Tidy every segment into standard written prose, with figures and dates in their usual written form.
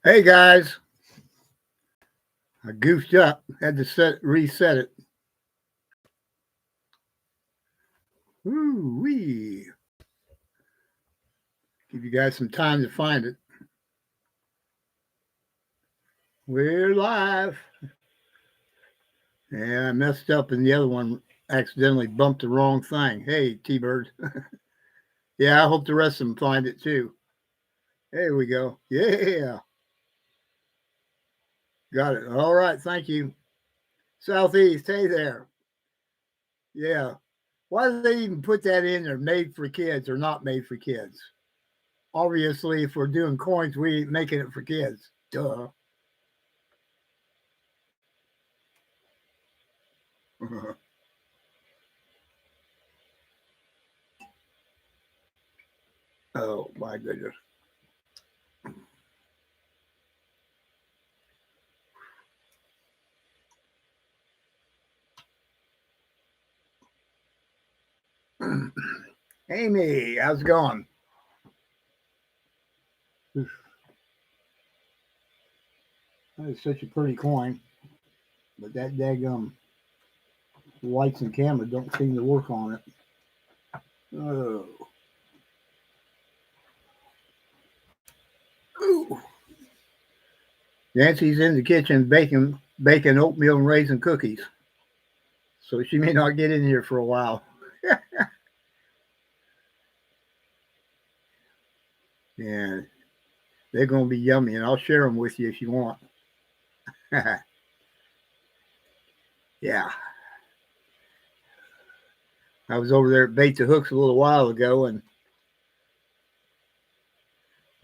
Hey guys, I goofed up. Had to reset it. Woo wee! Give you guys some time to find it. We're live. Yeah, I messed up, and the other one accidentally bumped the wrong thing. Hey, T-Bird. Yeah, I hope the rest of them find it too. There we go. Yeah, got it. All right, thank you. Southeast, hey there. Yeah. Why do they even put that in there? Made for kids or not made for kids? Obviously, if we're doing coins, we ain't making it for kids. Duh. Oh my goodness. Amy, how's it going? That is such a pretty coin, but that daggum lights and camera don't seem to work on it. Oh. Ooh. Nancy's in the kitchen baking oatmeal and raisin cookies, so she may not get in here for a while. And they're going to be yummy, and I'll share them with you if you want. Yeah, I was over there at Bait the Hooks a little while ago, and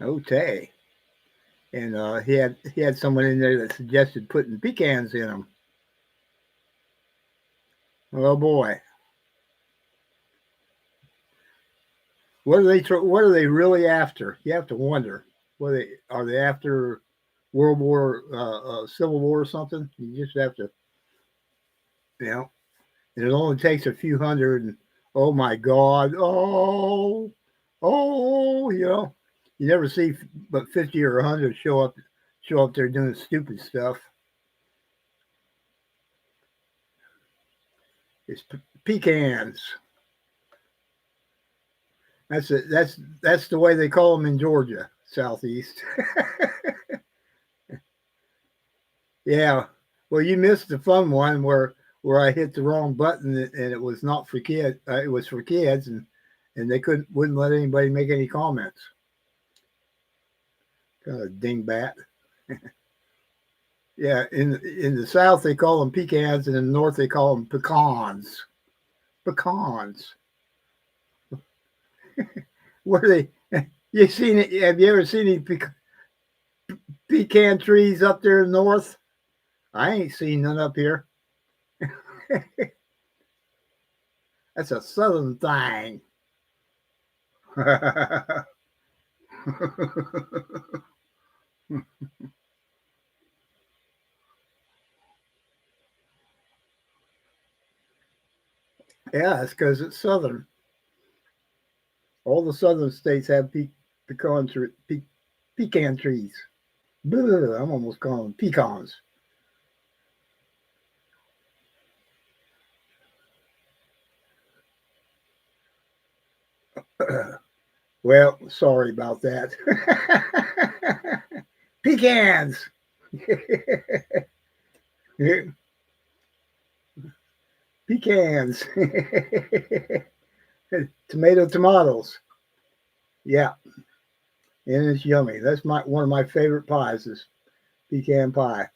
okay, and he had someone in there that suggested putting pecans in them. Oh boy, what are they really after? You have to wonder. What are they after? World War, Civil War or something? You just have to, you know. And it only takes a few hundred, and oh my God, oh. You never see but 50 or 100 show up there doing stupid stuff. It's pecans. That's the way they call them in Georgia, southeast. Yeah. Well, you missed the fun one where I hit the wrong button and it was not for kids. It was for kids, and they wouldn't let anybody make any comments. Kind of dingbat. Yeah, in the South they call them pecans, and in the North they call them pecans. Pecans. What are they? You seen it? Have you ever seen any pecan trees up there in the north? I ain't seen none up here. That's a southern thing. Yeah, it's because it's southern. All the southern states have pecan trees. Blah, I'm almost calling them pecans. Well, sorry about that. Pecans. Pecans. Tomatoes. Yeah, and it's yummy. That's one of my favorite pies is pecan pie.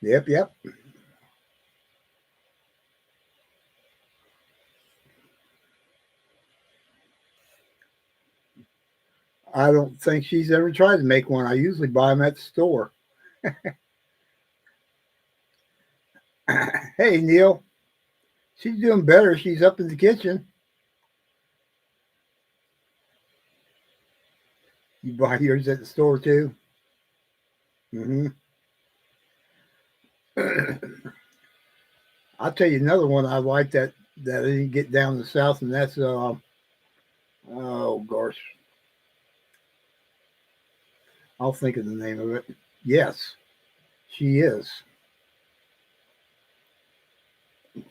Yep. I don't think she's ever tried to make one. I usually buy them at the store. Hey, Neil, she's doing better. She's up in the kitchen. You buy yours at the store too. Hmm. I'll tell you another one I like that I didn't get down the south, and that's oh gosh, I'll think of the name of it. Yes, she is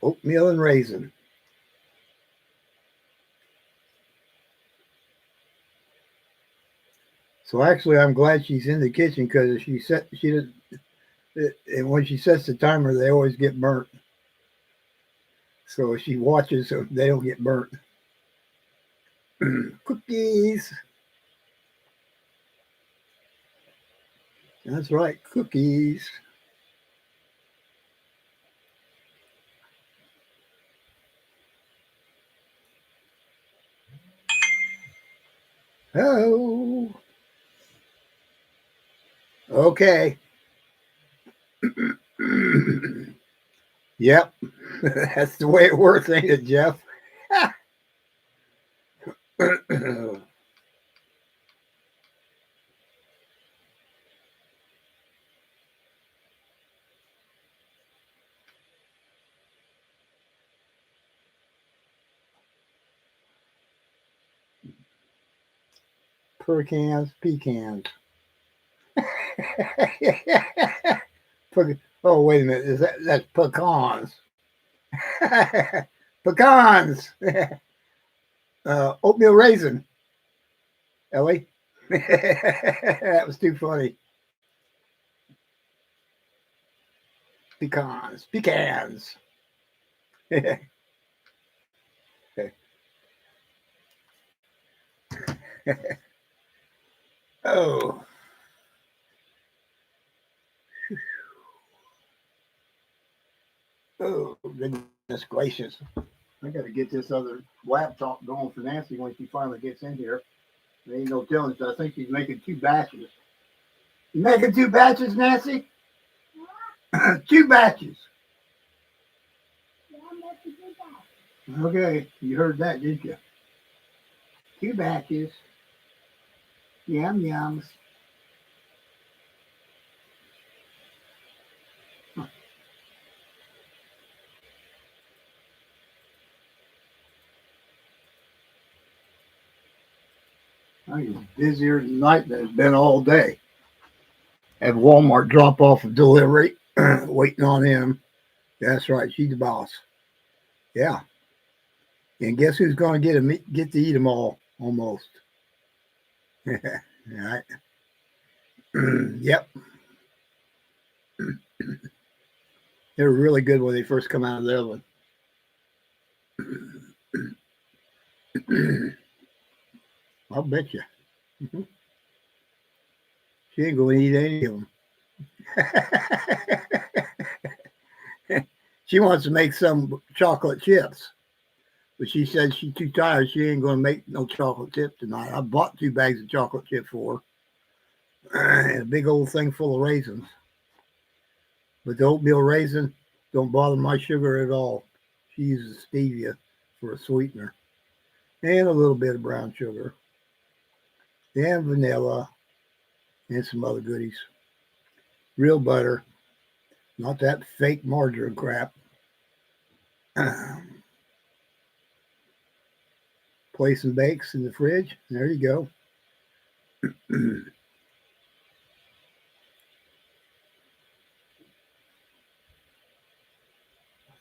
oatmeal and raisin. So actually, I'm glad she's in the kitchen because she set she did, and when she sets the timer, they always get burnt. So she watches so they don't get burnt. Cookies. That's right, cookies. Oh, okay. Yep, that's the way it works, ain't it, Jeff? Pecans, pecans. Oh, wait a minute. Is that's pecans? Pecans. Oatmeal raisin. Ellie. That was too funny. Pecans. Pecans. Oh. Oh, goodness gracious. I got to get this other laptop going for Nancy when she finally gets in here. There ain't no telling. I think she's making two batches. You making two batches, Nancy? Two batches. Okay, you heard that, didn't you? Two batches. Yum yums. I was busier tonight than it's been all day. At Walmart drop off a delivery, waiting on him. That's right, she's the boss. Yeah. And guess who's going to get to eat them all? Almost. All right. Yep. They were really good when they first come out of the oven. I'll bet you. She ain't going to eat any of them. She wants to make some chocolate chips, but she said she's too tired. She ain't going to make no chocolate chip tonight. I bought 2 bags of chocolate chip for her, and a big old thing full of raisins. But the oatmeal raisin don't bother my sugar at all. She uses stevia for a sweetener and a little bit of brown sugar and vanilla and some other goodies. Real butter, not that fake margarine crap. Place and bakes in the fridge. There you go.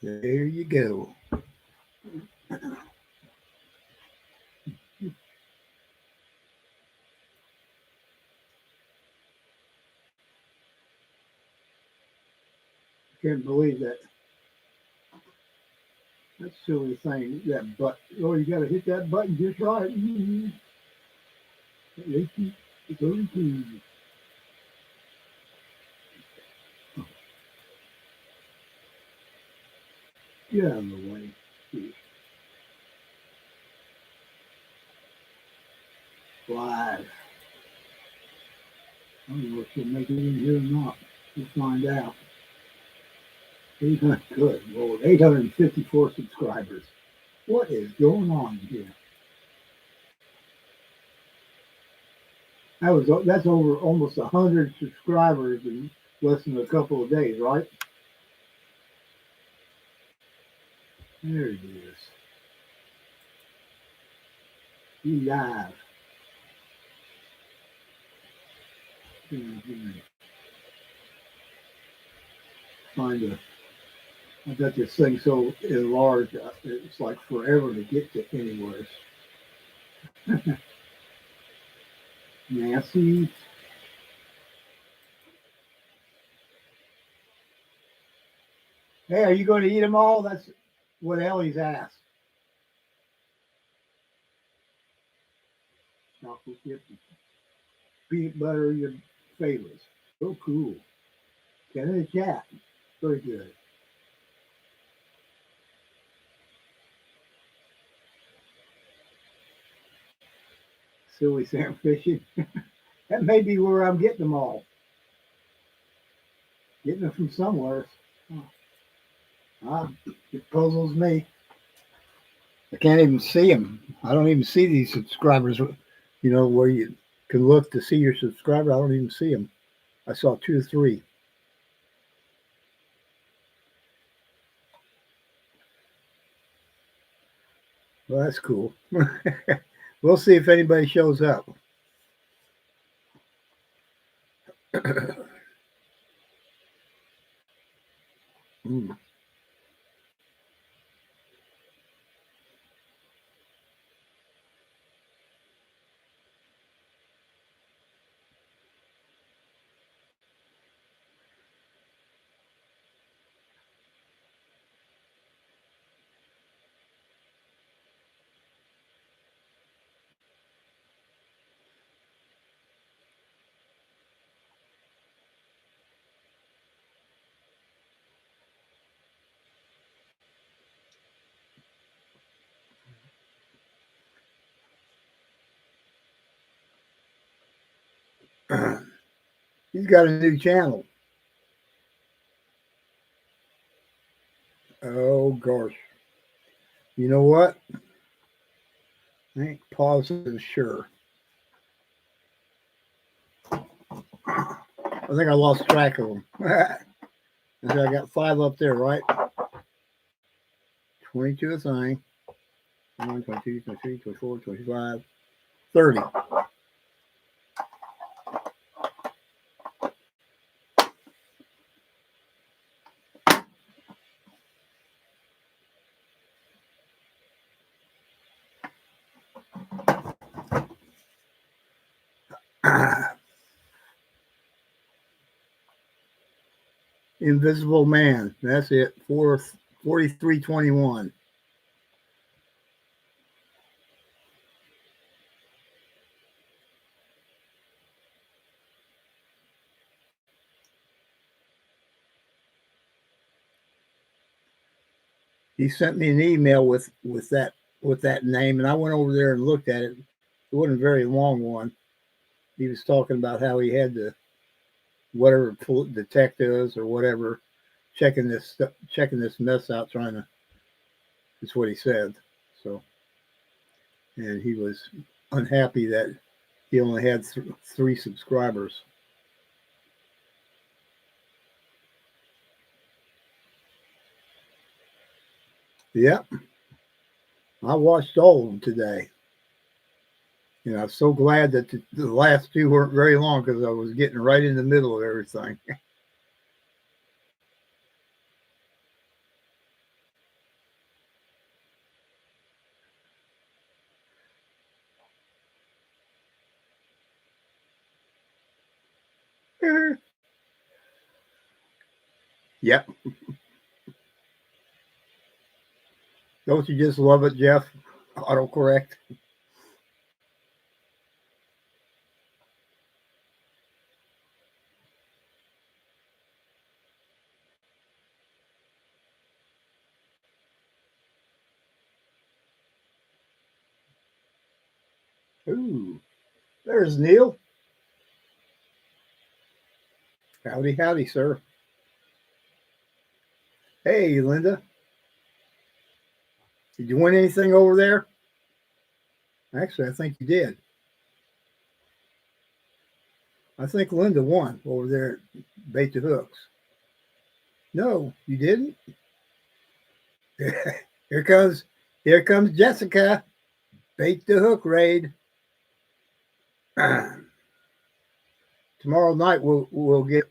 There you go. Can't believe that. That silly thing, that button. Oh, you got to hit that button just right. Mm-hmm. Get out of the way. Live. I don't know if she'll make it in here or not. We'll find out. 800, good Lord, 854 subscribers. What is going on here? That's over almost 100 subscribers in less than a couple of days, right? There it is. Be live. Find a. I got this thing so enlarged, it's like forever to get to anywhere. Nancy. Hey, are you going to eat them all? That's what Ellie's asked. Chocolate chip, peanut butter, your favorites. So cool. Canada Jack. Very good. Silly Sam fishing. That may be where I'm getting them all. Getting them from somewhere. Ah, it puzzles me. I can't even see them. I don't even see these subscribers. You know where you can look to see your subscriber. I don't even see them. I saw 2 or 3. Well, that's cool. We'll see if anybody shows up. Mm. He's got a new channel. Oh gosh. You know what? I ain't positive sure. I think I lost track of them. I got 5 up there, right? 22 a thing. 21, 22, 23, 24, 25, 30. Invisible Man. That's it. 4321. He sent me an email with that name, and I went over there and looked at it. It wasn't a very long one. He was talking about how he had the whatever detectives or whatever checking this mess out, trying to. That's what he said. So, and he was unhappy that he only had 3 subscribers. Yep, I watched all of them today. I'm so glad that the last 2 weren't very long because I was getting right in the middle of everything. Yep. Don't you just love it, Jeff? Autocorrect. Ooh, there's Neil. Howdy, howdy, sir. Hey, Linda. Did you win anything over there? Actually, I think you did. I think Linda won over there at Bait the Hooks. No, you didn't? Here comes Jessica. Bait the hook raid. Tomorrow night we'll get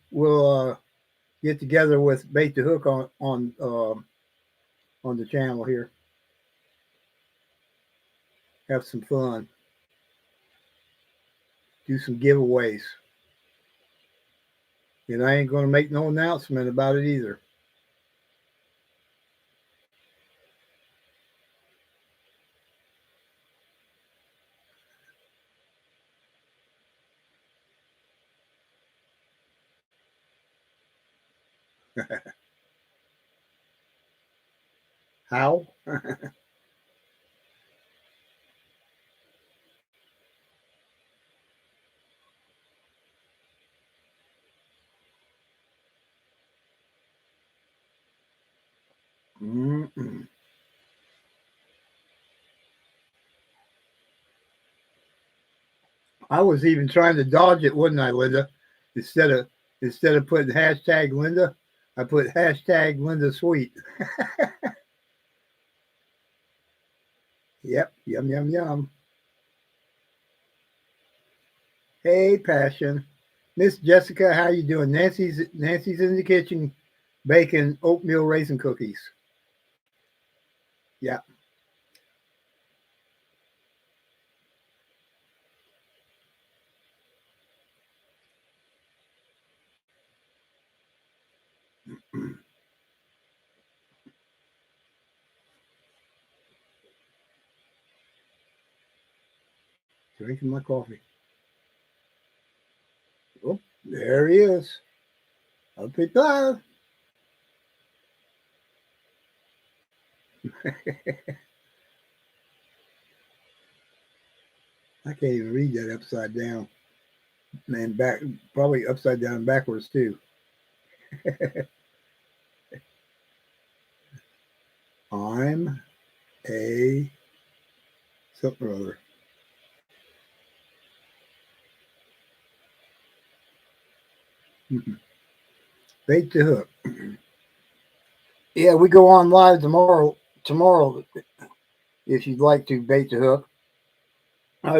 together with Bait the Hook on the channel here. Have some fun. Do some giveaways. And I ain't gonna make no announcement about it either. How? Mm-mm. I was even trying to dodge it, wasn't I, Linda? Instead of instead of putting hashtag Linda, I put hashtag Linda Sweet. Yep, yum yum yum. Hey, Passion, Miss Jessica, how you doing? Nancy's in the kitchen baking oatmeal raisin cookies. Yeah. Drinking my coffee. Oh, there he is. Up at live. I can't even read that upside down. And back probably upside down and backwards too. I'm a something or other. Bait the hook. Yeah, we go on live tomorrow. Tomorrow, if you'd like to bait the hook. I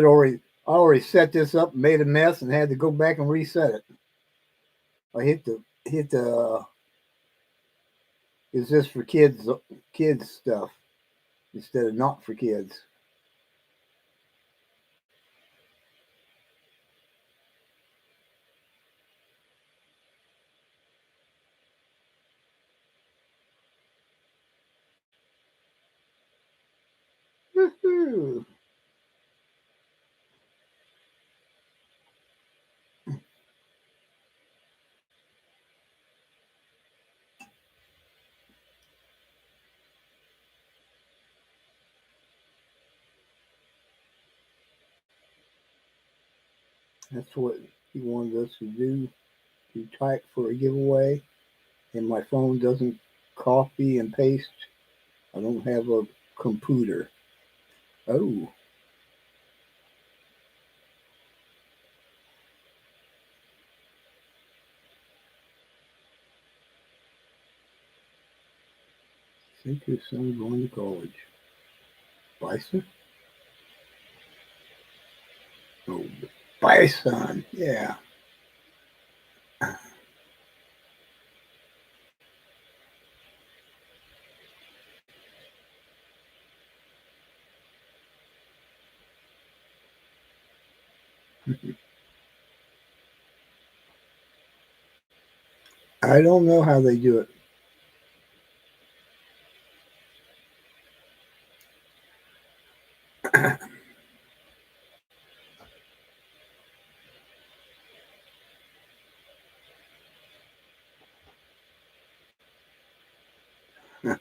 already set this up, made a mess, and had to go back and reset it. I hit the. Is this for kids stuff instead of not for kids? Woohoo. That's what he wanted us to do. To type for a giveaway, and my phone doesn't copy and paste. I don't have a computer. Oh, think your son going to college. Bison? Oh, bison. Yeah. I don't know how they do it.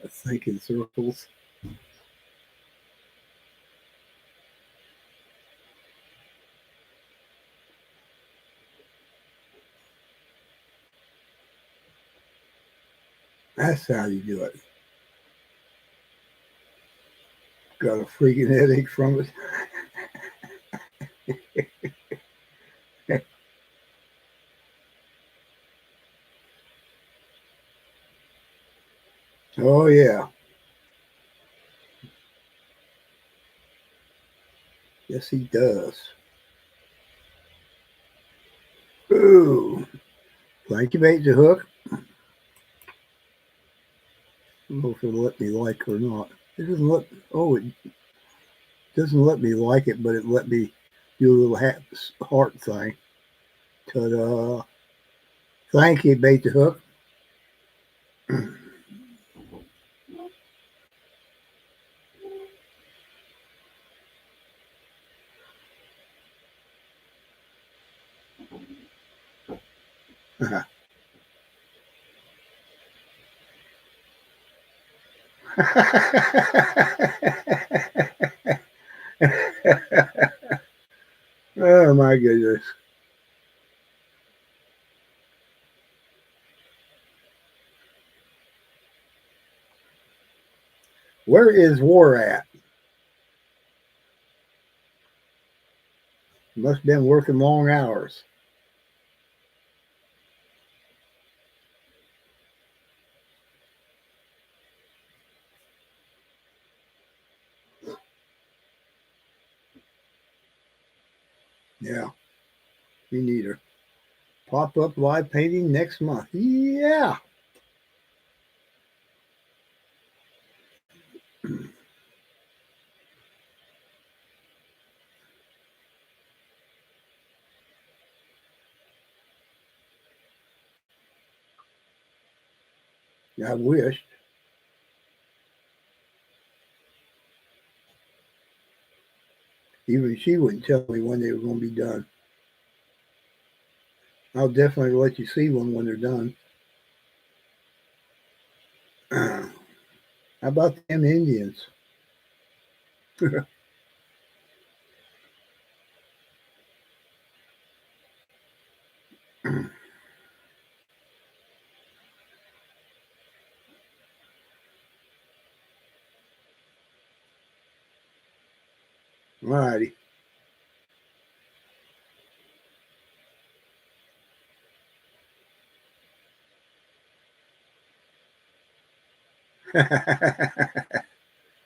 Think in circles. That's how you do it. Got a freaking headache from it. Oh, yeah. Yes, he does. Ooh. Thank you, bait the hook. I don't know if it'll let me like it or not. It doesn't let. Oh, it doesn't let me like it, but it let me do a little heart thing. Ta-da! Thank you, bait the hook. Oh my goodness. Where is War at? Must have been working long hours. Yeah, me neither. Pop up live painting next month. Yeah. I wish. Even she wouldn't tell me when they were going to be done. I'll definitely let you see one when they're done. How about them Indians? Alrighty.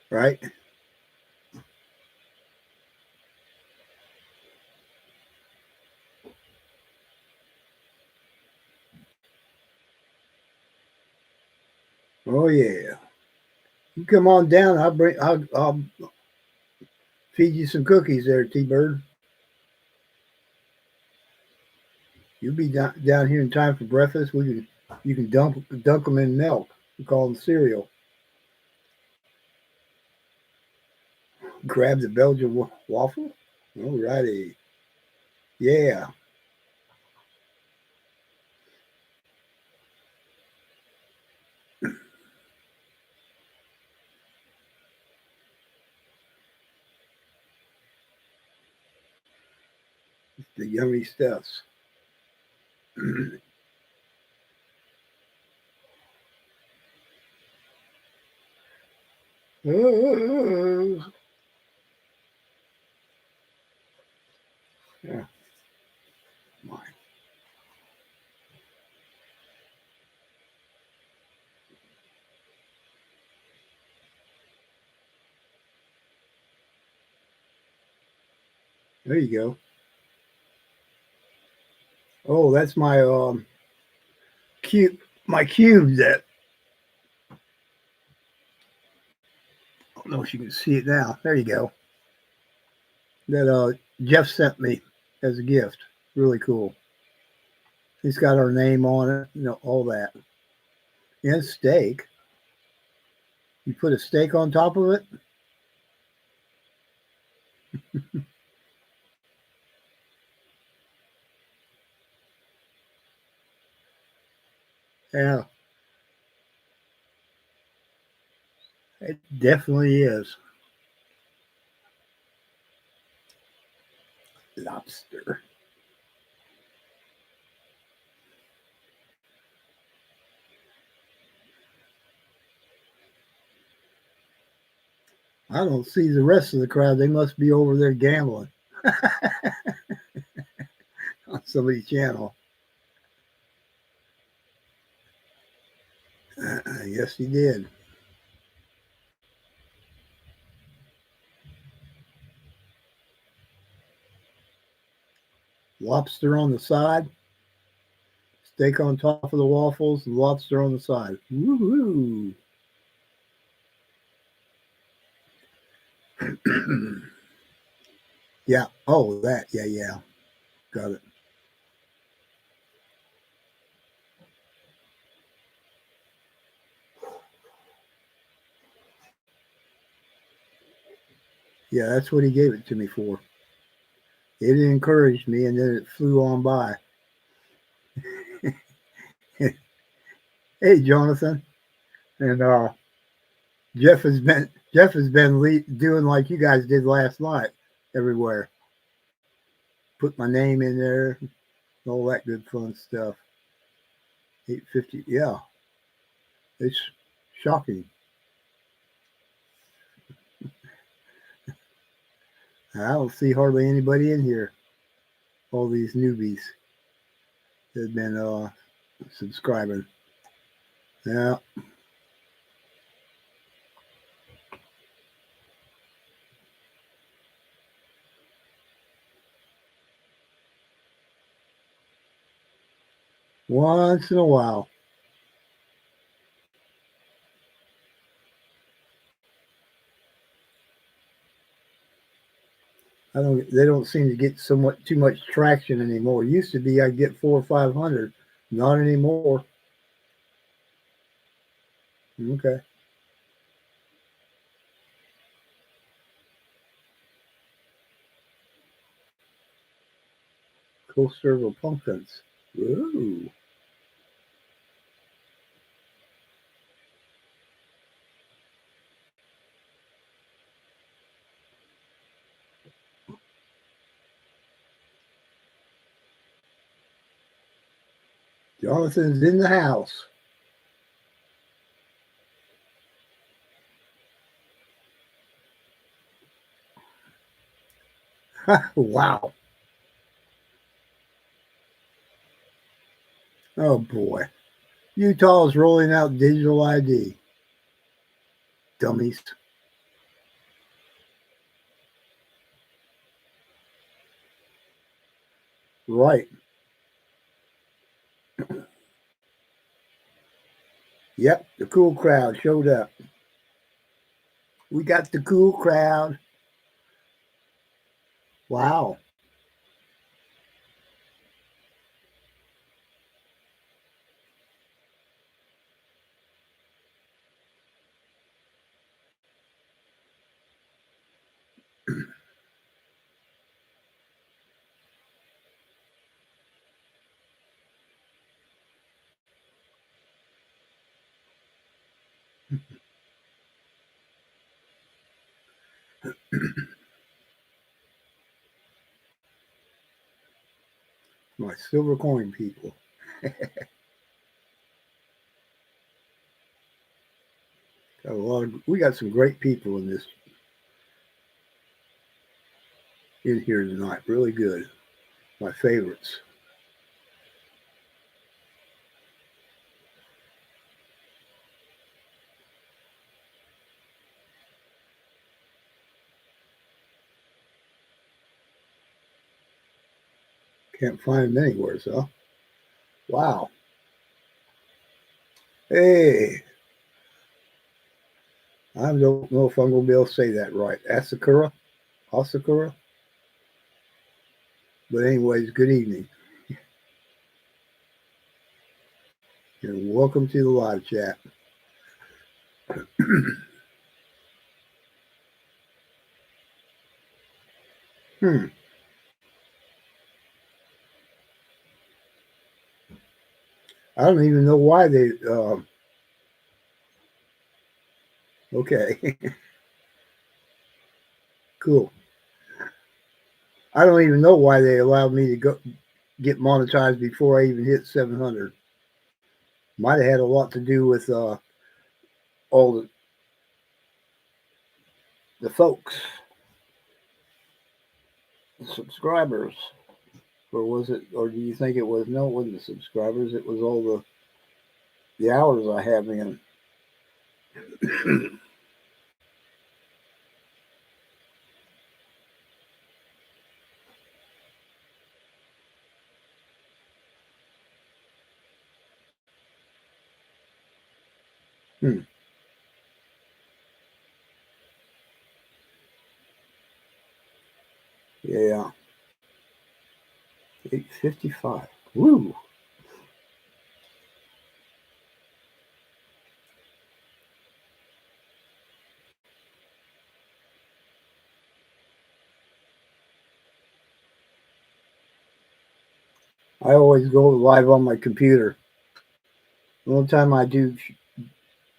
Right? Oh yeah. You come on down. I'll feed you some cookies there, T-Bird. You'll be down here in time for breakfast. You can dunk them in milk. We call them cereal. Grab the Belgian waffle. Alrighty. Yeah. The yummy stuffs. Oh, yeah. My. There you go. Oh, that's my cube. My cube that I don't know if you can see it now. There you go. That Jeff sent me as a gift. Really cool. It's got our name on it. All that. And steak. You put a steak on top of it. Yeah, it definitely is. Lobster. I don't see the rest of the crowd. They must be over there gambling on somebody's channel. Yes, he did. lobster on the side, steak on top of the waffles, and lobster on the side. Woohoo! Yeah. Oh, that. Yeah, yeah. Got it. Yeah, that's what he gave it to me for. It encouraged me, and then it flew on by. Hey, Jonathan, and Jeff has been doing like you guys did last night, everywhere. Put my name in there, all that good fun stuff. 850. Yeah, it's shocking. I don't see hardly anybody in here. All these newbies that have been subscribing. Yeah. Once in a while. I don't. They don't seem to get somewhat too much traction anymore. It used to be I'd get 400 or 500. Not anymore. Okay. Coaster pumpkins. Ooh. Jonathan's in the house. Wow. Oh boy. Utah's rolling out digital ID. Dummies. Right. Yep. The cool crowd showed up. We got the cool crowd. Wow. My silver coin people. Got a lot of, we got some great people in here tonight. Really good. My favorites. Can't find them anywhere, so. Wow. Hey, I don't know if I'm going to be able to say that right. Asakura? Asakura? But anyways, good evening. And welcome to the live chat. Hmm. I don't even know why they. Okay. Cool. I don't even know why they allowed me to go get monetized before I even hit 700. Might have had a lot to do with all the folks, the subscribers. Or was it? Or do you think it was? No, it wasn't the subscribers. It was all the hours I have in. Hmm. Yeah. 8:55. Woo. I always go live on my computer. The only time I do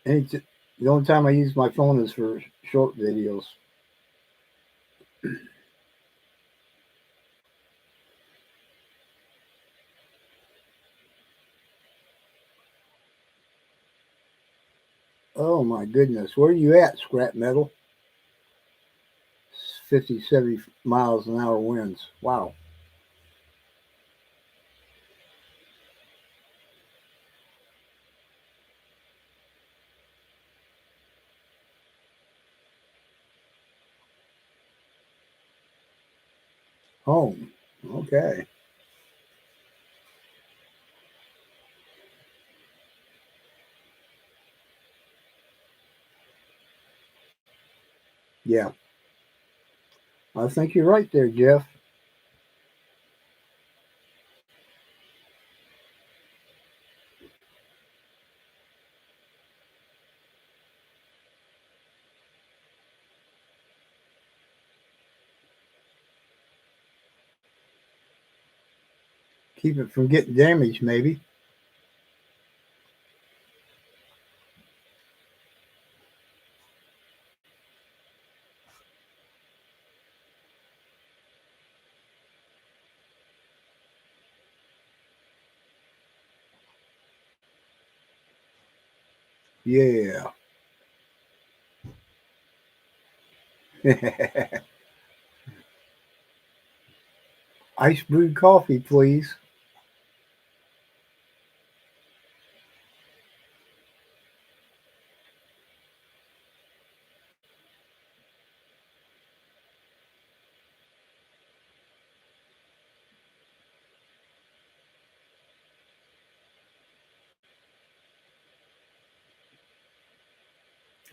any, the only time I use my phone is for short videos. Oh my goodness, where are you at, scrap metal? 50, 70 miles an hour winds. Wow. Home. Okay. Yeah. I think you're right there, Jeff. Keep it from getting damaged, maybe. Yeah. Ice brewed coffee, please.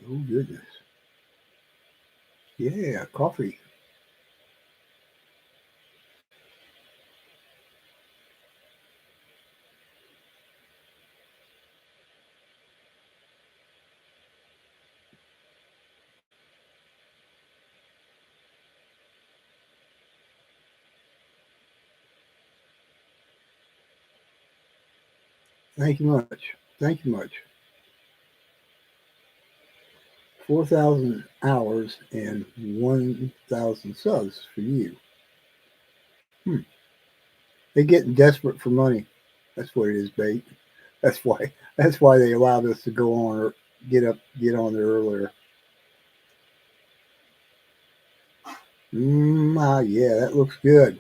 Oh, goodness. Yeah, coffee. Thank you much. Thank you much. 4,000 hours and 1,000 subs for you. Hmm. They're getting desperate for money. That's what it is, bait. That's why. That's why they allowed us to go on or get on there earlier. Yeah, that looks good.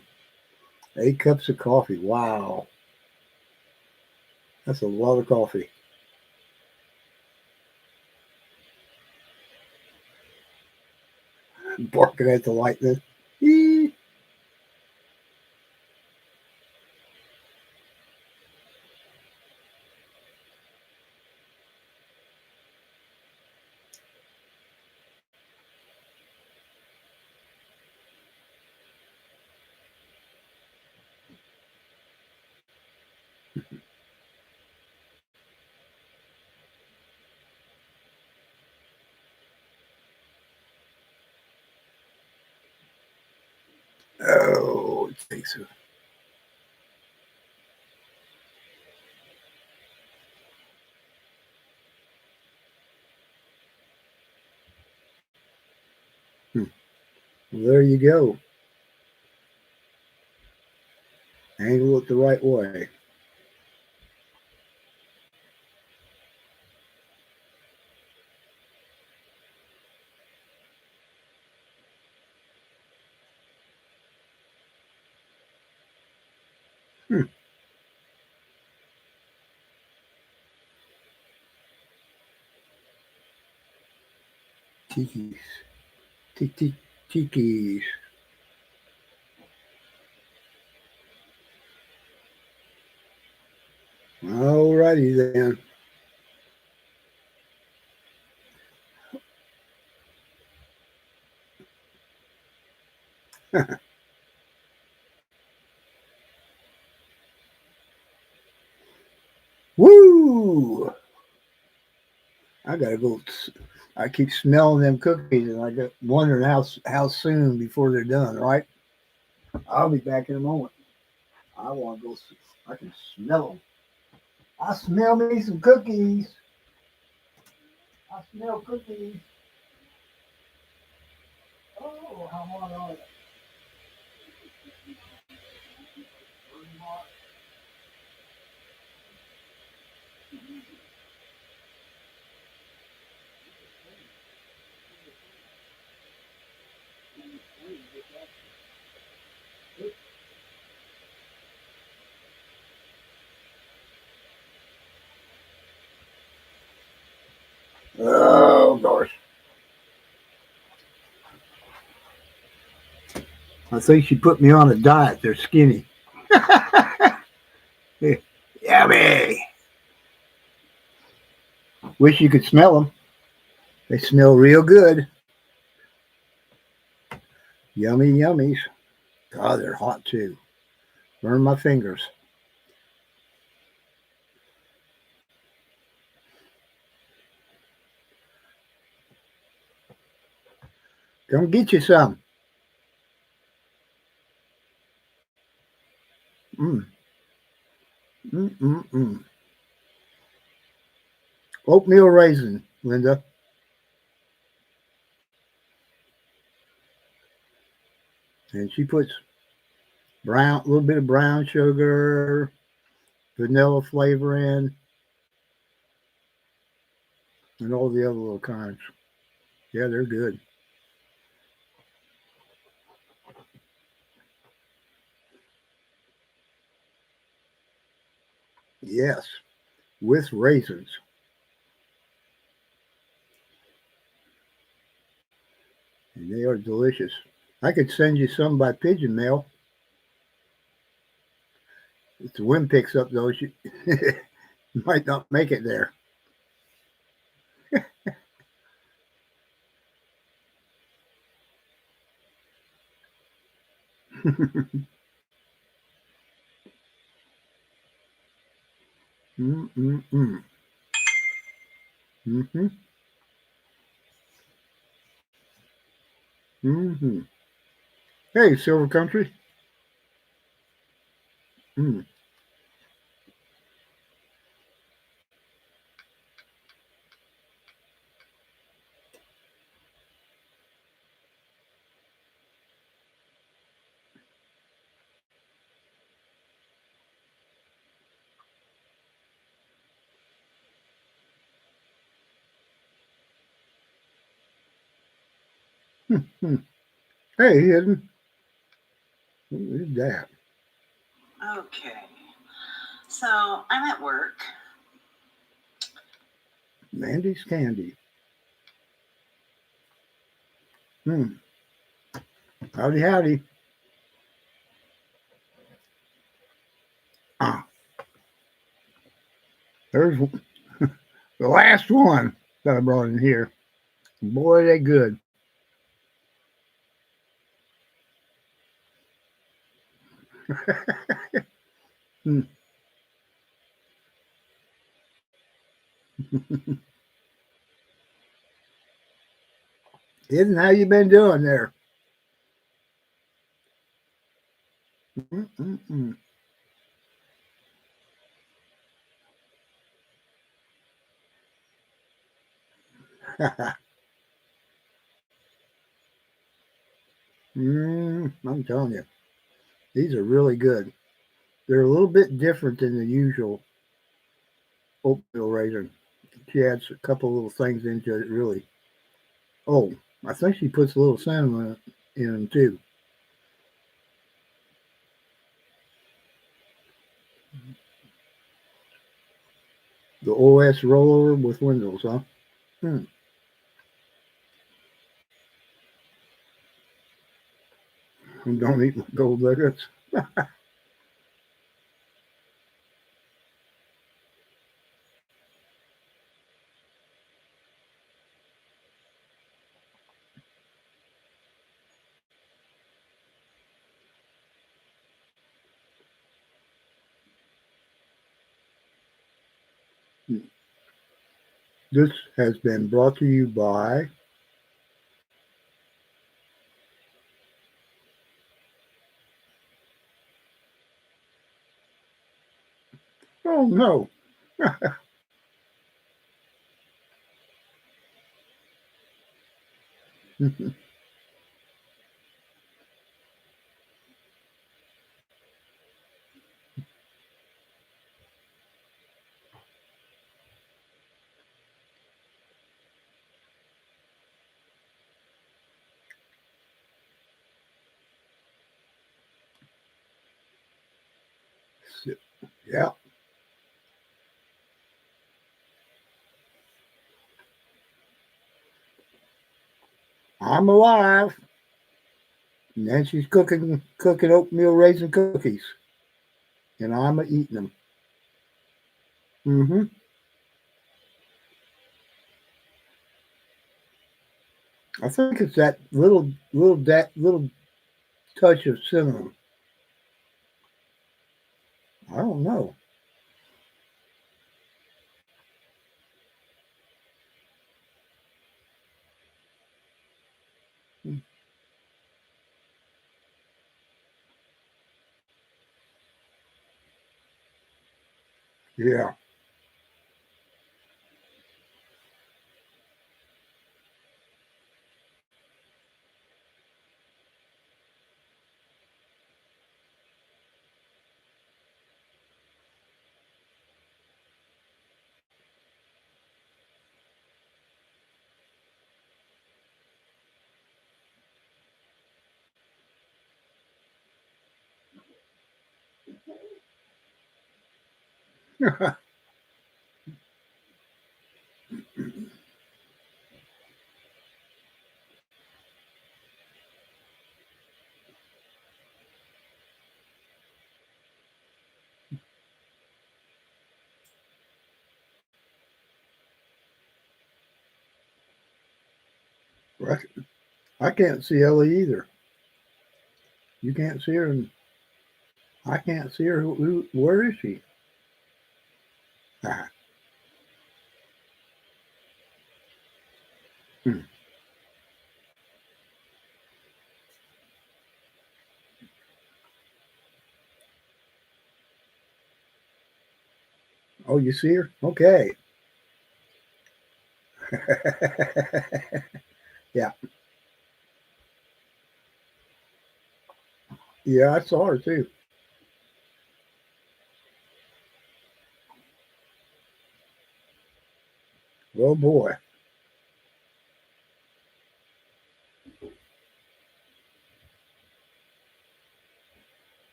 8 cups of coffee. Wow, that's a lot of coffee. Barking at the lightning. Eee. Oh, it takes a hmm. Well, there you go. Angle it the right way. Hmm. Tikis. Tikis. Alrighty then. Woo! I gotta go. I keep smelling them cookies, and I get wondering how soon before they're done. Right? I'll be back in a moment. I want to go. I can smell them. I smell me some cookies. I smell cookies. Oh, how hot are they? Oh gosh. I think she put me on a diet. They're skinny. Yummy. Wish you could smell them. They smell real good. Yummy yummies. God, they're hot too. Burn my fingers. Come get you some. Mm, mm. Oatmeal raisin, Linda. And she puts a little bit of brown sugar, vanilla flavor in, and all the other little kinds. Yeah, they're good. Yes, with raisins. And they are delicious. I could send you some by pigeon mail. If the wind picks up, though, you might not make it there. Mm. Mm-hmm. Mm-hmm. Hey, Silver Country. Mm. Hmm. Hey, Hidden. Who is that? Okay. So I'm at work. Mandy's Candy. Hmm. Howdy, howdy. Ah, there's the last one that I brought in here. Boy, they good. Hmm. Hidden, how you been doing there? Mm-mm-mm. I'm telling you, these are really good. They're a little bit different than the usual oatmeal raisin. She adds a couple little things into it, really. Oh, I think she puts a little cinnamon in them too. The OS rollover with Windows, huh? Hmm. Don't eat gold nuggets. This has been brought to you by oh no. Yeah, I'm alive. And then she's cooking oatmeal raisin cookies, and I'm eating them. Hmm. I think it's that little touch of cinnamon. I don't know. Yeah. Right. I can't see Ellie either. You can't see her, and I can't see her. Where is she? Ah, hmm. Oh, you see her? Okay. Yeah. Yeah, I saw her too. Oh boy.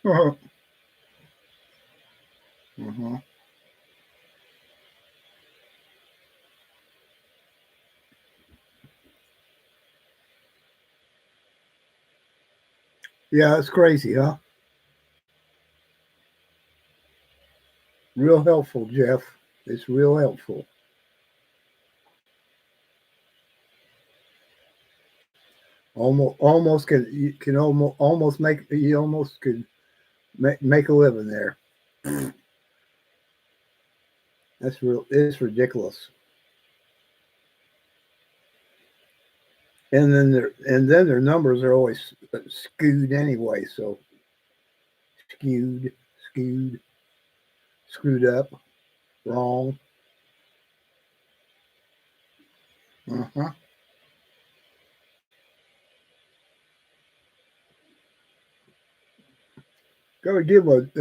Uh-huh. Uh-huh. Yeah, it's crazy, huh? Real helpful, Jeff. It's real helpful. Almost can you can almost make you almost could make a living there. That's real. It's ridiculous. And then their numbers are always skewed anyway. So skewed, skewed, screwed up, wrong. Uh-huh. Got to give an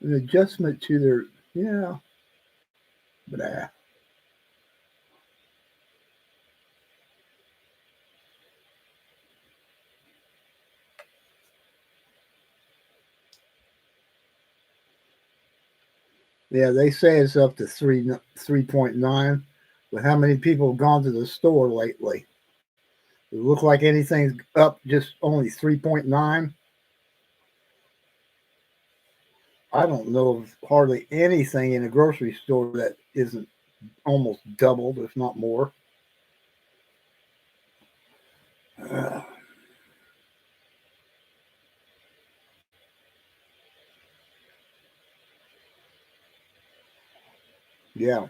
adjustment to their yeah. But yeah, they say it's up to 3.9. But how many people have gone to the store lately? It look like anything's up just only 3.9. I don't know of hardly anything in a grocery store that isn't almost doubled, if not more. Uh, Yeah.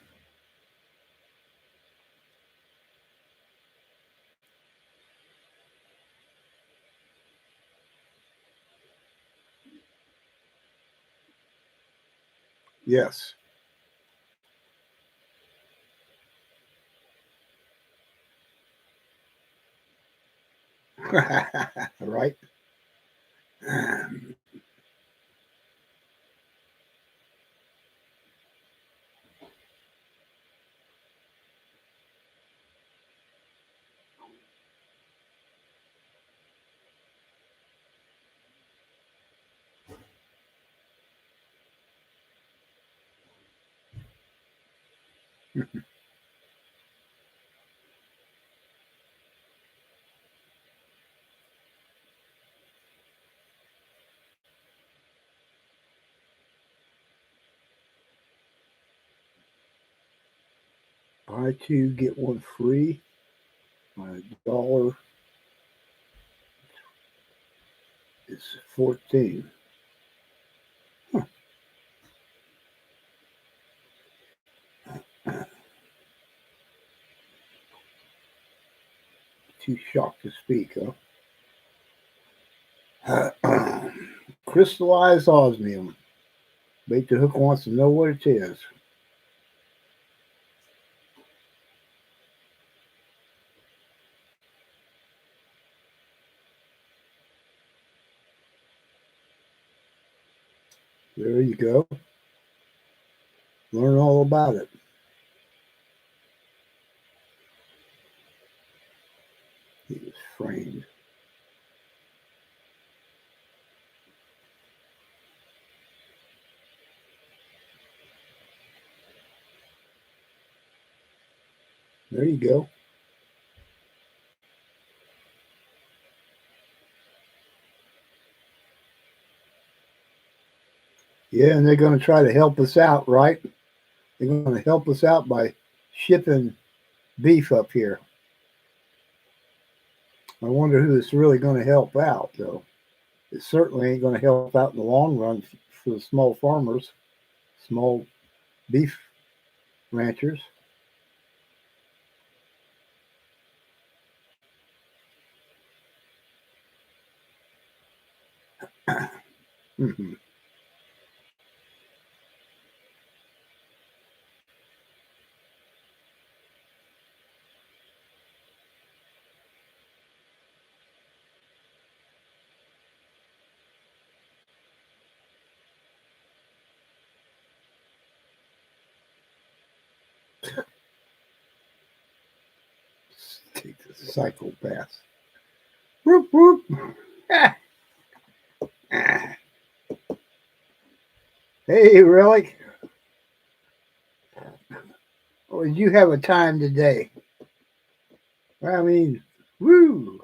Yes. Right. Buy two, get one free. $1 is 14. Huh. Too shocked to speak, huh? Crystallized osmium. Bait the hook wants to know what it is. There you go. Learn all about it. He was framed. There you go. Yeah, and they're going to try to help us out, right? They're going to help us out by shipping beef up here. I wonder who it's really going to help out, though. It certainly ain't going to help out in the long run for the small farmers, small beef ranchers. Mm-hmm. Take the psychopaths. Whoop, whoop. Hey, Relic. Oh, did you have a time today? I mean, woo.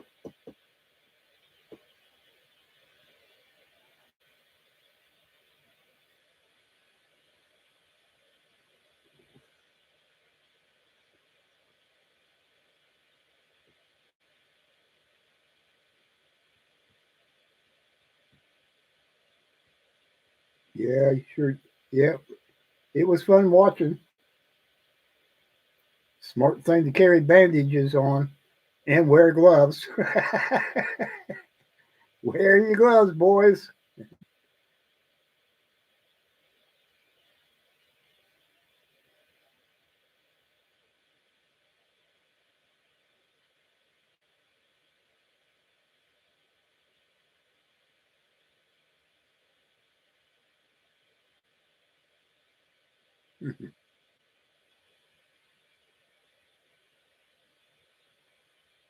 Yeah, sure. Yeah, it was fun watching. Smart thing to carry bandages on and wear gloves. Wear your gloves, boys.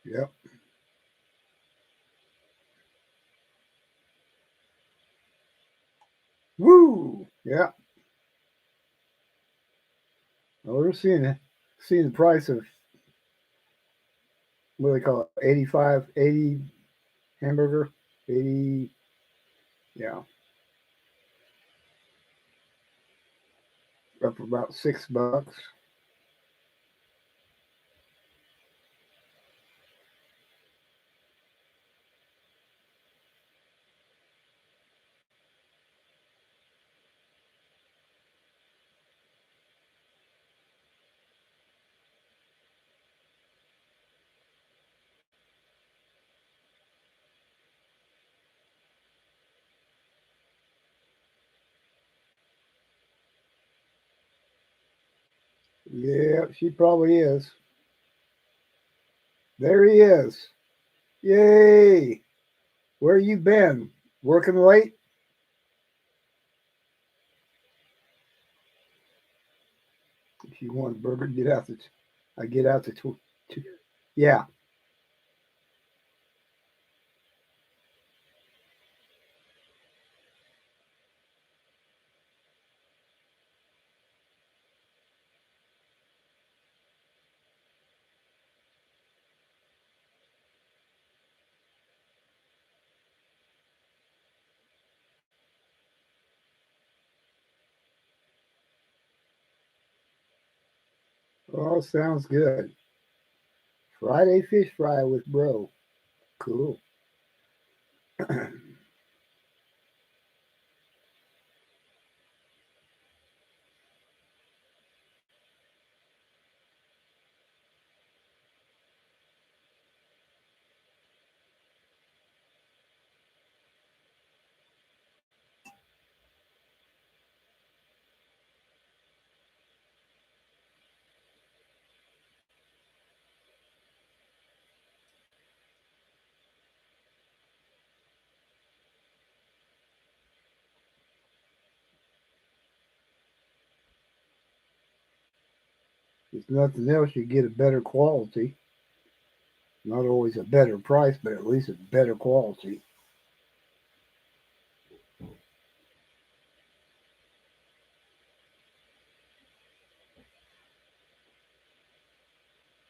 Yep. Woo. Yeah. Well, we're seeing the price of what do they call it? 85, 80 hamburger. 80. Yeah. Up about $6. Yeah, she probably is. There he is. Yay! Where you been? Working late? If you want a burger, get out the. I get out the. Yeah. Oh, sounds good. Friday fish fry with bro. Cool. If nothing else, you get a better quality. Not always a better price, but at least a better quality.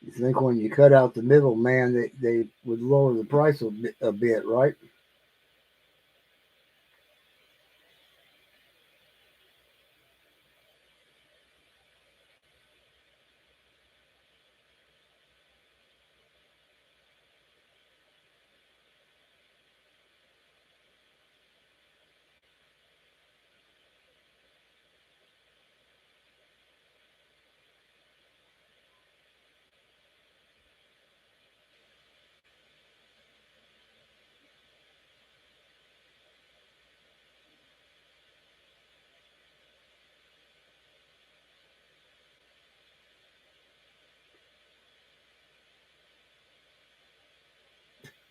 You think when you cut out the middleman, they would lower the price a bit, right?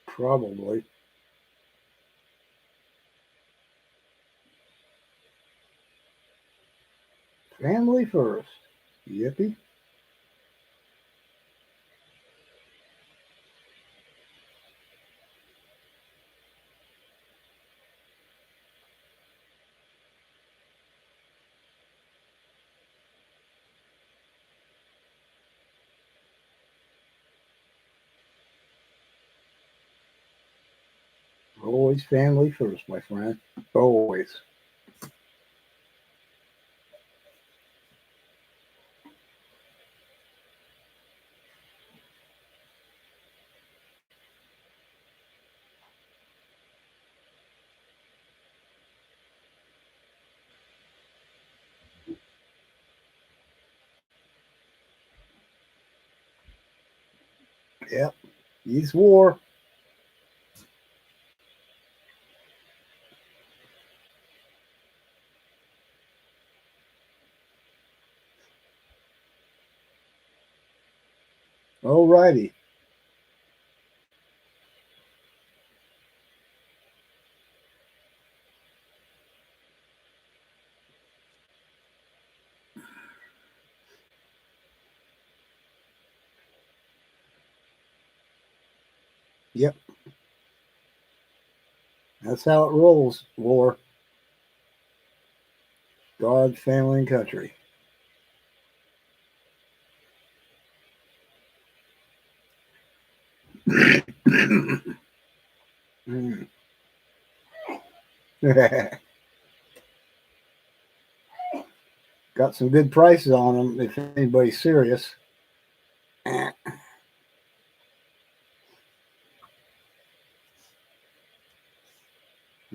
Probably. Family first. Yippee. Always family first, my friend. Always. Yep. He's war. Alrighty. Yep. That's how it rolls. War. God, family, and country. Mm. Got some good prices on them if anybody's serious.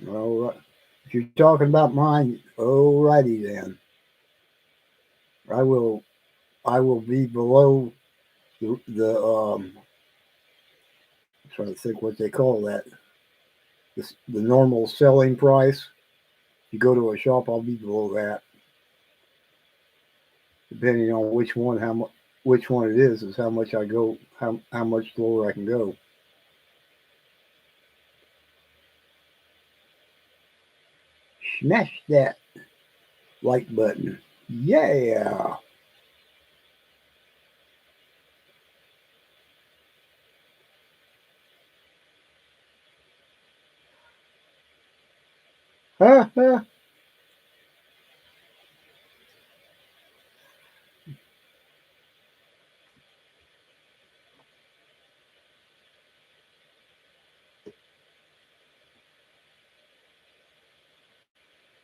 All right. If you're talking about mine, alrighty then. I will. I will be below the. I'm trying to think what they call that. The normal selling price. You go to a shop, I'll be below that. depending on which one it is how much I go, how much lower I can go. Smash that like button. Yeah. Ha ha.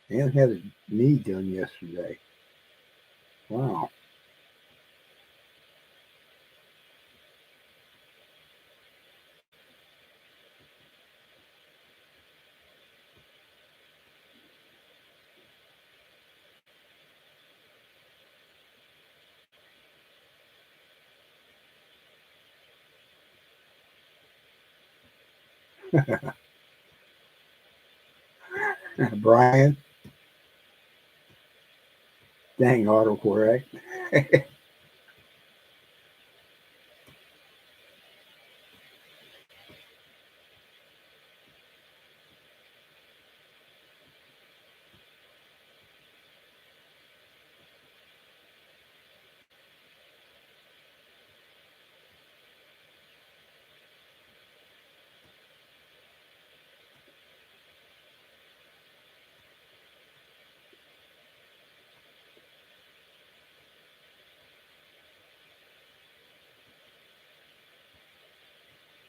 Dan had his knee done yesterday. Wow. Brian, dang autocorrect.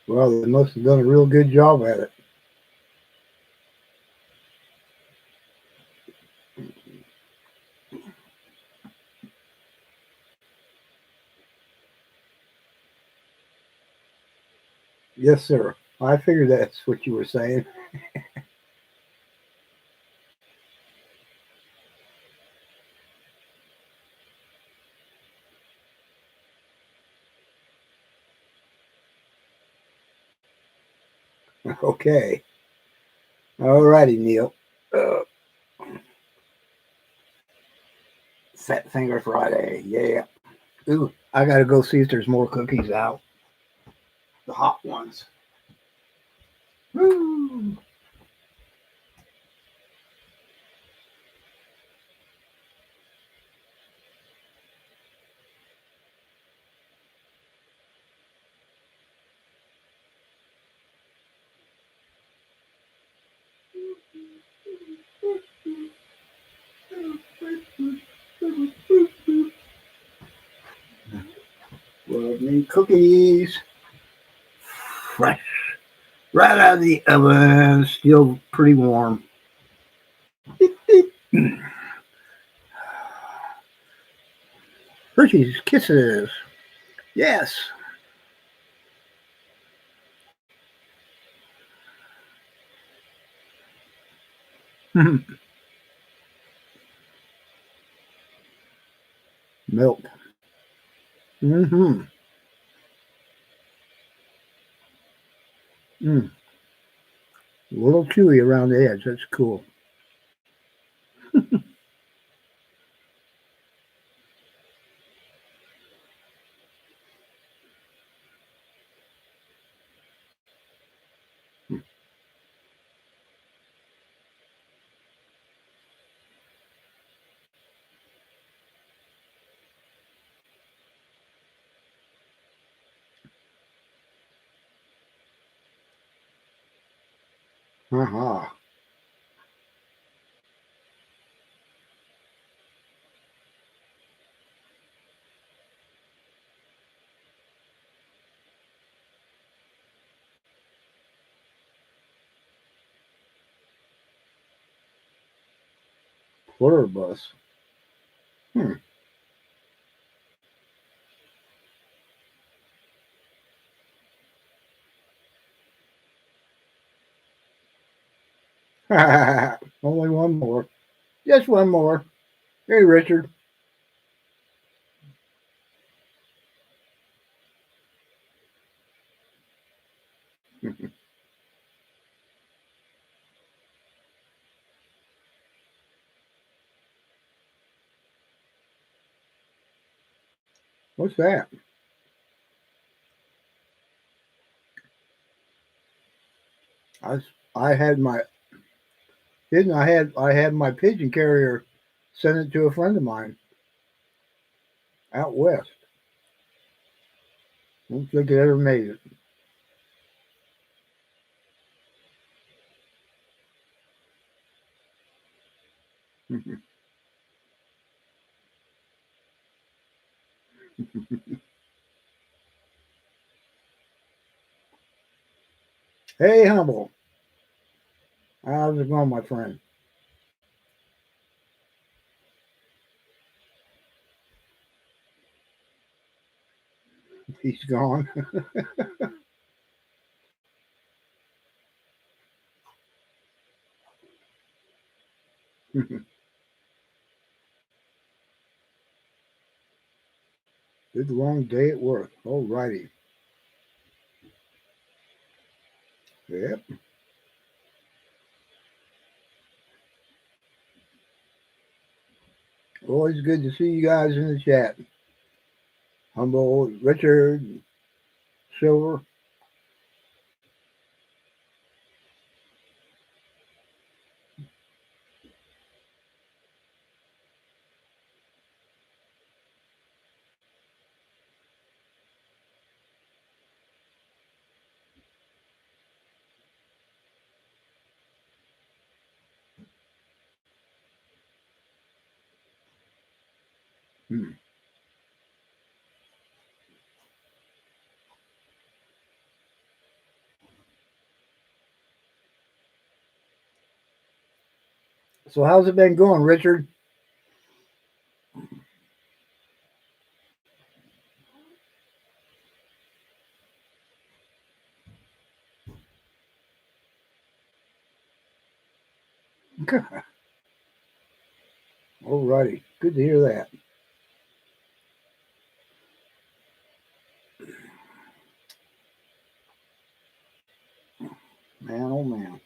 Well, they must have done a real good job at it. Yes, sir. I figured that's what you were saying. Okay. All righty, Neil. Uh, Fat Finger Friday. Yeah. Ooh, I got to go see if there's more cookies out. The hot ones. Woo. Love me cookies. Fresh. Right out of the oven. Still pretty warm. Hershey's Kisses. Yes. Milk. Mm-hmm. Mm. A little chewy around the edge. That's cool. Uh-huh. Pluribus. Hmm. Only one more. Just one more. Hey, Richard. What's that? I had my didn't I had my pigeon carrier send it to a friend of mine out west. Don't think it ever made it. Hey, Humble. How's it going, my friend? He's gone. Good long day at work. All righty. Yep. Always good to see you guys in the chat. Humble, Richard, Silver. Hmm. So how's it been going, Richard? All righty. Good to hear that. Man, oh man.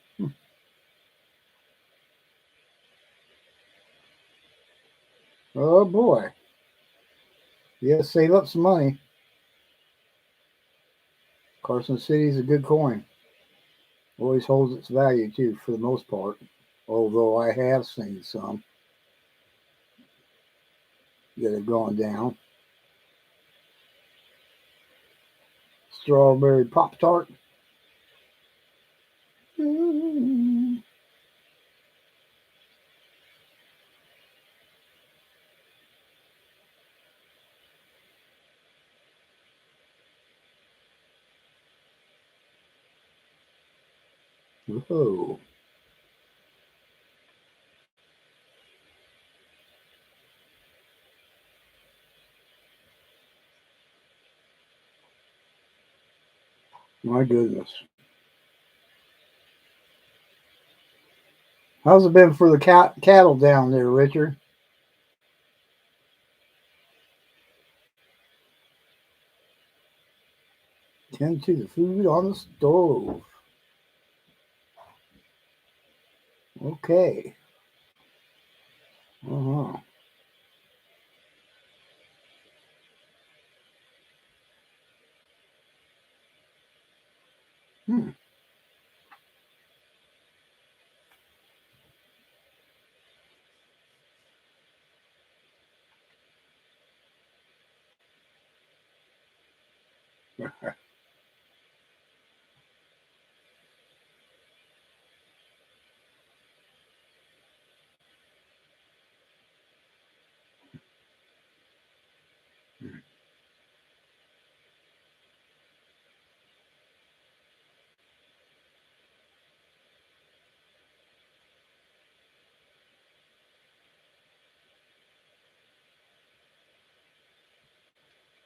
Oh boy. Yeah, save up some money. Carson City's a good coin. Always holds its value too, for the most part. Although I have seen some that have gone down. Strawberry Pop Tart. Whoa. My goodness. How's it been for the cattle down there, Richard? Tend to the food on the stove. Okay. Uh-huh. Hmm.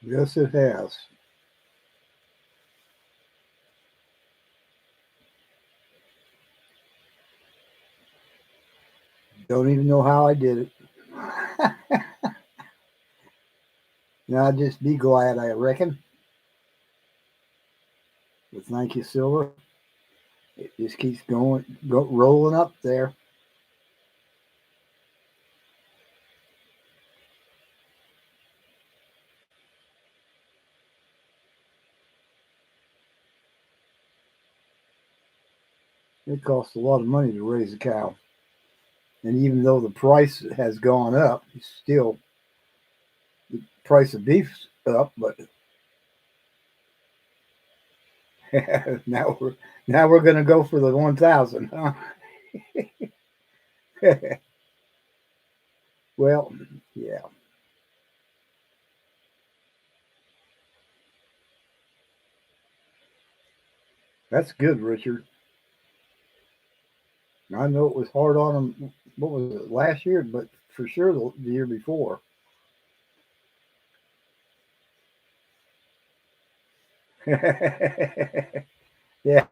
Yes, it has. Don't even know how I did it. Now I'd just be glad, I reckon. But thank you, Silver. It just keeps rolling up there. It costs a lot of money to raise a cow. And even though the price has gone up, still the price of beef's up, but now we're going to go for the 1,000, huh? Well, yeah. That's good, Richard. I know it was hard on them. What was it, last year? But for sure the year before. Yeah,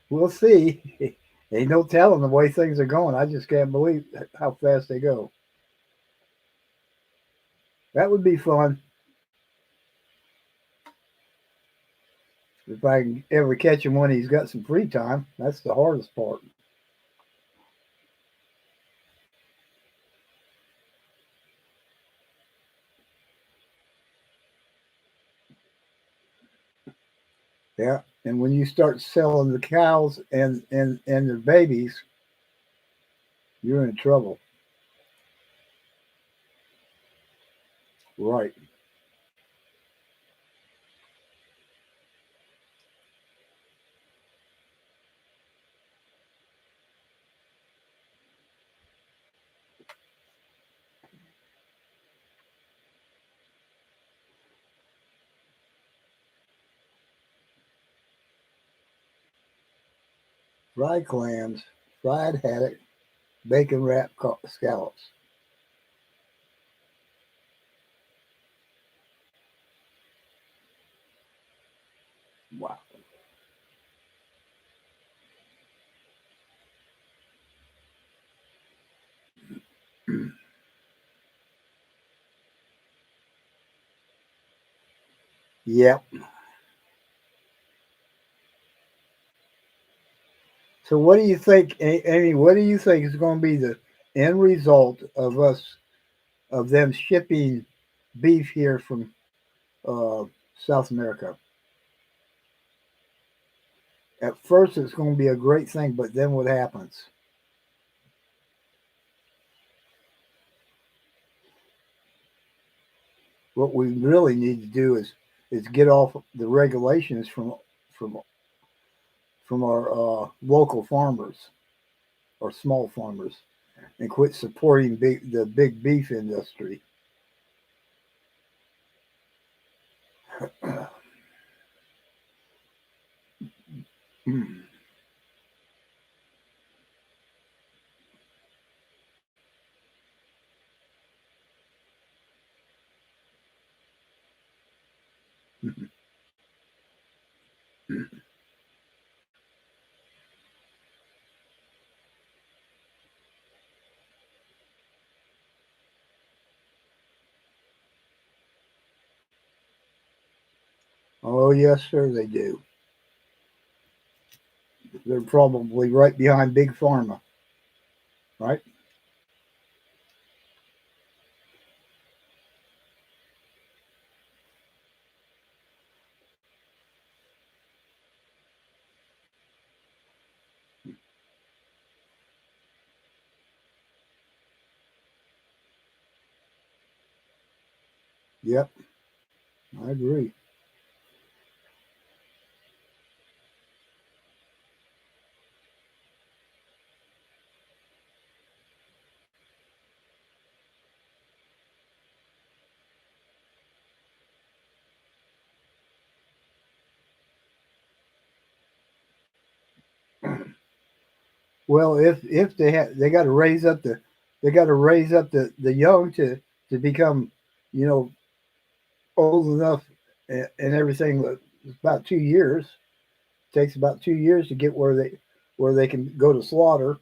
we'll see. Ain't no telling the way things are going. I just can't believe how fast they go. That would be fun if I can ever catch him when he's got some free time. That's the hardest part. Yeah, and when you start selling the cows and their babies, you're in trouble. Right. Fried clams, fried haddock, bacon wrapped scallops. Wow. Yep. So what do you think, Amy? What do you think is going to be the end result of them shipping beef here from uh, South America? At first, it's going to be a great thing, but then what happens? What we really need to do is get off the regulations from from our local farmers or small farmers and quit supporting the big beef industry. Oh yes, sir, they do. They're probably right behind big pharma, right? Yep, I agree. Well, if they got to raise up the young to become, you know, old enough and everything. It's about 2 years. It takes about 2 years to get where they can go to slaughter,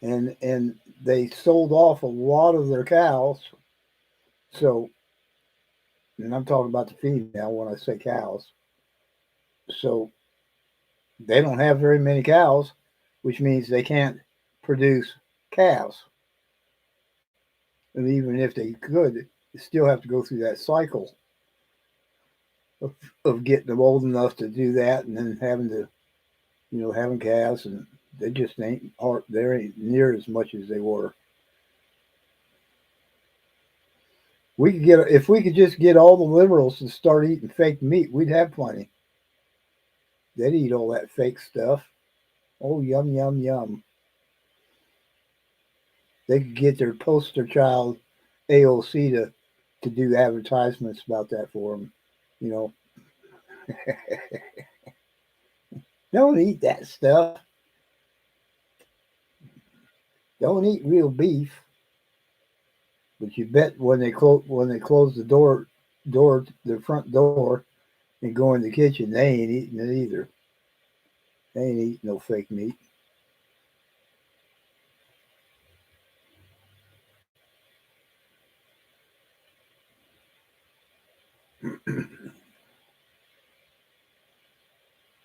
and they sold off a lot of their cows. So, and I'm talking about the female when I say cows. So they don't have very many cows, which means they can't produce calves. And even if they could, they still have to go through that cycle. of getting them old enough to do that, and then having to, having calves, and they just ain't hard. They ain't near as much as they were. We could get if we could just get all the liberals to start eating fake meat, we'd have plenty. They'd eat all that fake stuff. Oh, yum yum yum. They could get their poster child AOC to do advertisements about that for them. You know, don't eat that stuff. Don't eat real beef. But you bet when they close the front door and go in the kitchen, they ain't eating it either. They ain't eating no fake meat.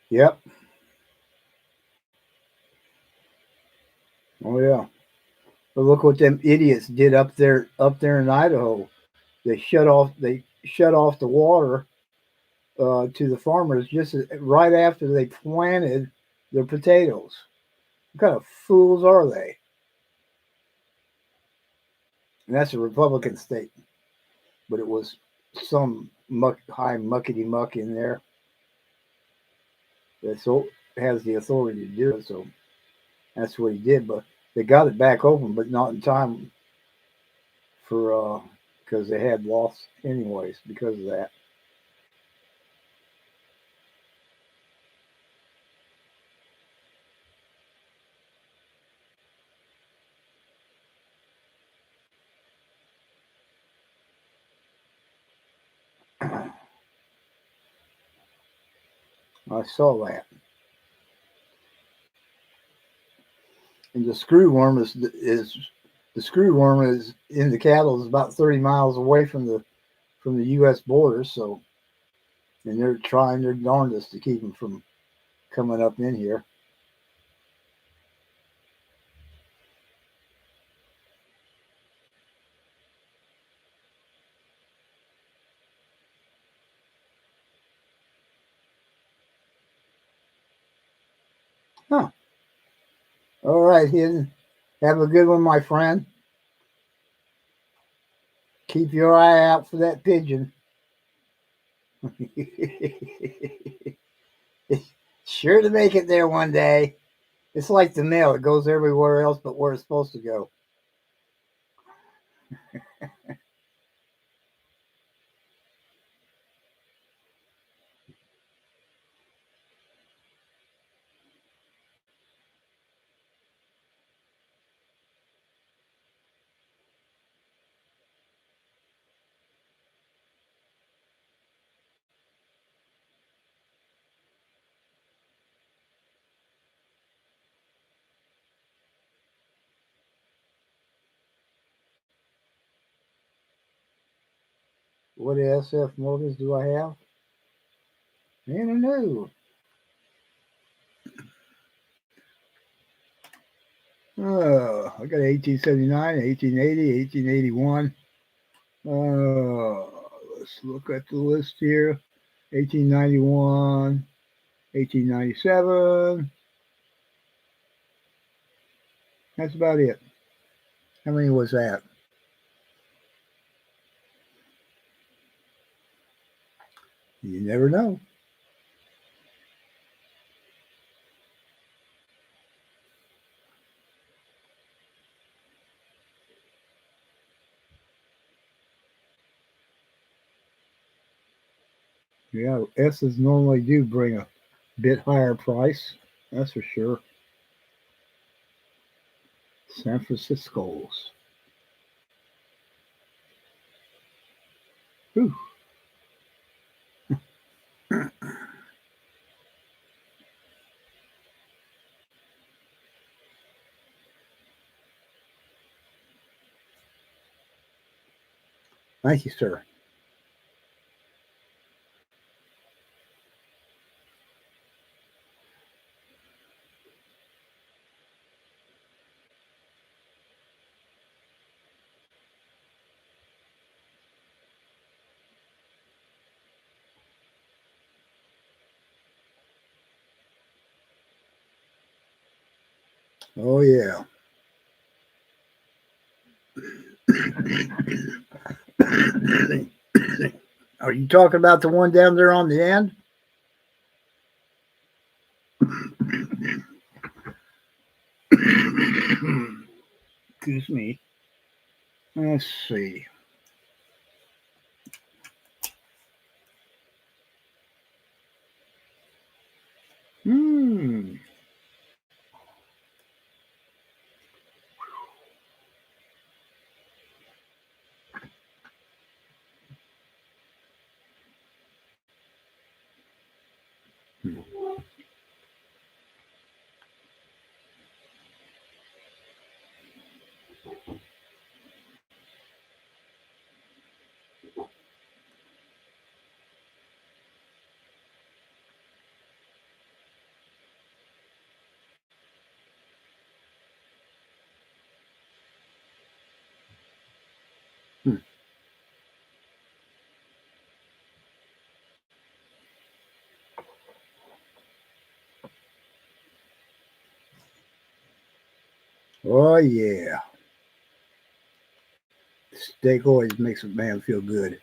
Yep. Oh yeah. But look what them idiots did up there in Idaho. They shut off the water to the farmers right after they planted their potatoes. What kind of fools are they? And that's a Republican state, but it was some high muckety muck in there that has the authority to do it. So that's what he did. But they got it back open, but not in time for because they had lost anyways because of that. I saw that. And the screw worm is in the cattle is about 30 miles away from the U.S. border. So, and they're trying their darndest to keep them from coming up in here. Huh. All right, Hidden. Have a good one, my friend. Keep your eye out for that pigeon. Sure to make it there one day. It's like the mail; it goes everywhere else but where it's supposed to go. What SF Mortgage do I have? I don't know. I got 1879, 1880, 1881. Let's look at the list here. 1891, 1897. That's about it. How many was that? You never know. Yeah, S's normally do bring a bit higher price. That's for sure. San Francisco's. Whew. Thank you, sir. Oh yeah. Are you talking about the one down there on the end? Excuse me. Let's see. Hmm. Hmm. Oh yeah. Steak always makes a man feel good.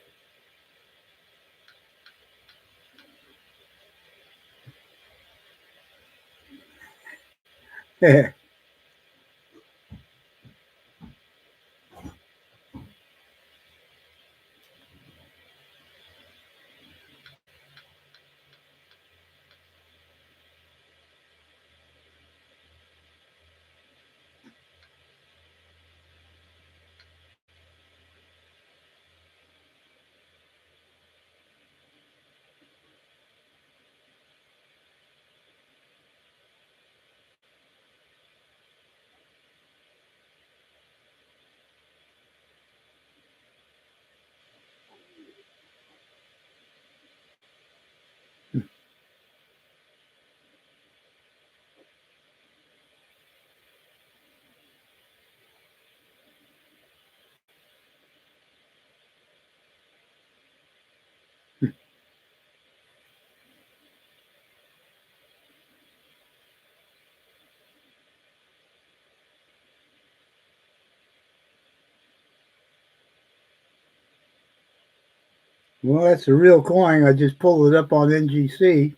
Well, that's a real coin. I just pulled it up on NGC.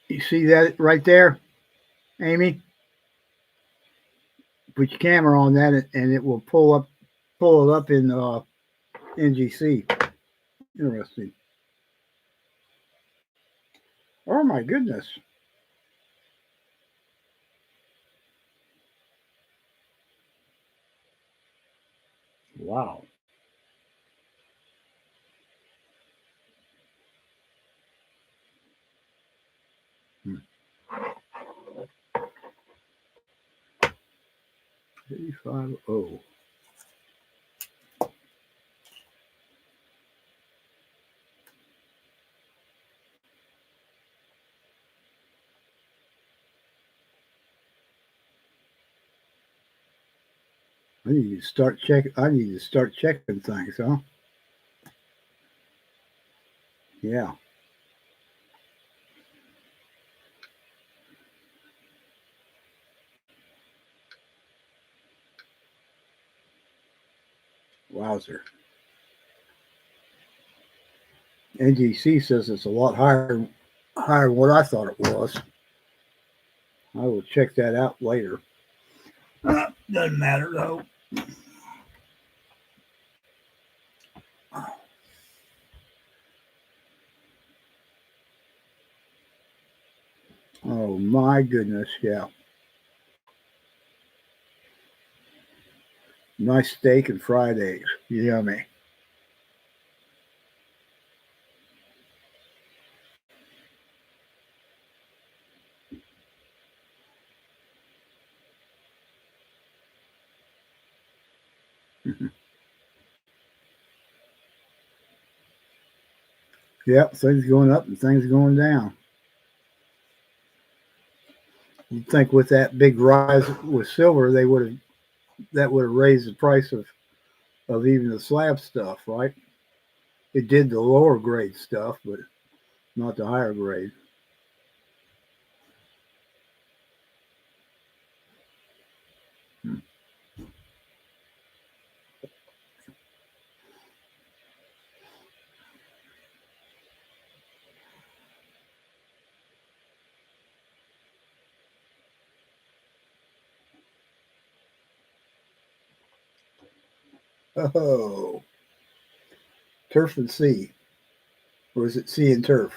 You see that right there, Amy? Put your camera on that, and it will pull it up in NGC. Interesting. Oh my goodness! Wow. 350. I need to start checking things, huh? Yeah. Wowzer. NGC says it's a lot higher than what I thought it was. I will check that out later. Doesn't matter though. Oh my goodness, yeah. Nice steak and fried eggs. Yummy. Yep, things going up and things going down. You'd think with that big rise with silver, that would have raised the price of even the slab stuff, right? It did the lower grade stuff, but not the higher grade. Oh, turf and sea. Or is it sea and turf?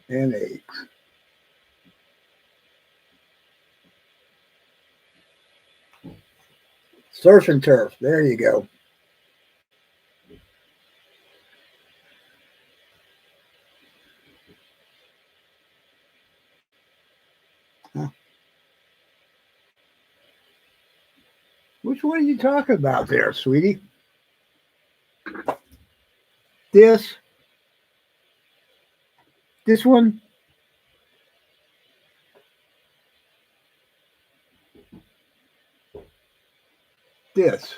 And eggs. Surf and turf. There you go. Huh. Which one are you talking about there, sweetie? This? This one? This?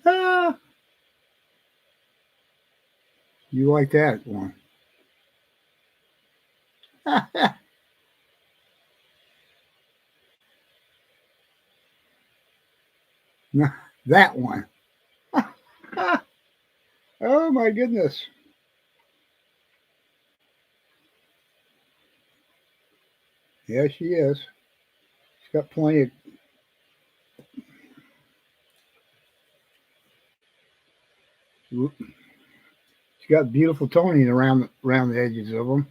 Ah, you like that one? That one. Oh my goodness. Yeah, she is. She's got plenty of. She's got beautiful toning around the edges of them.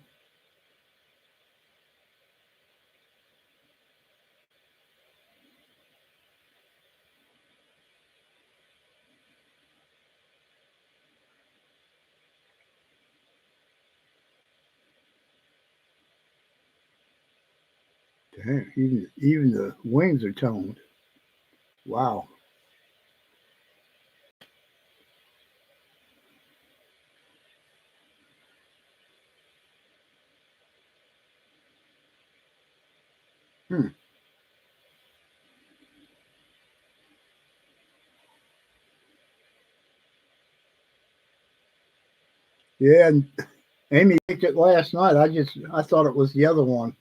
Dang, even the wings are toned. Wow. Hmm. Yeah, and Amy picked it last night. I thought it was the other one.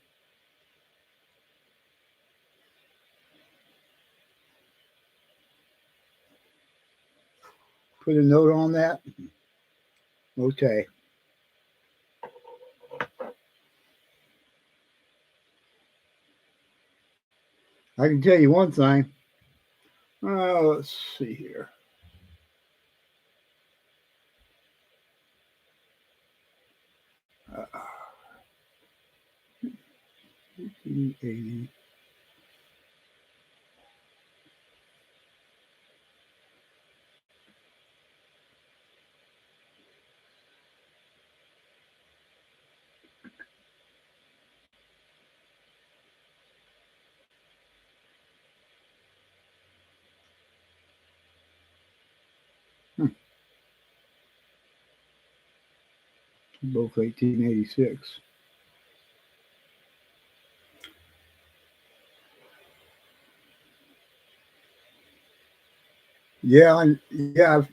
Put a note on that. Okay. I can tell you one thing. Let's see here. Uh, 80. Both 1886.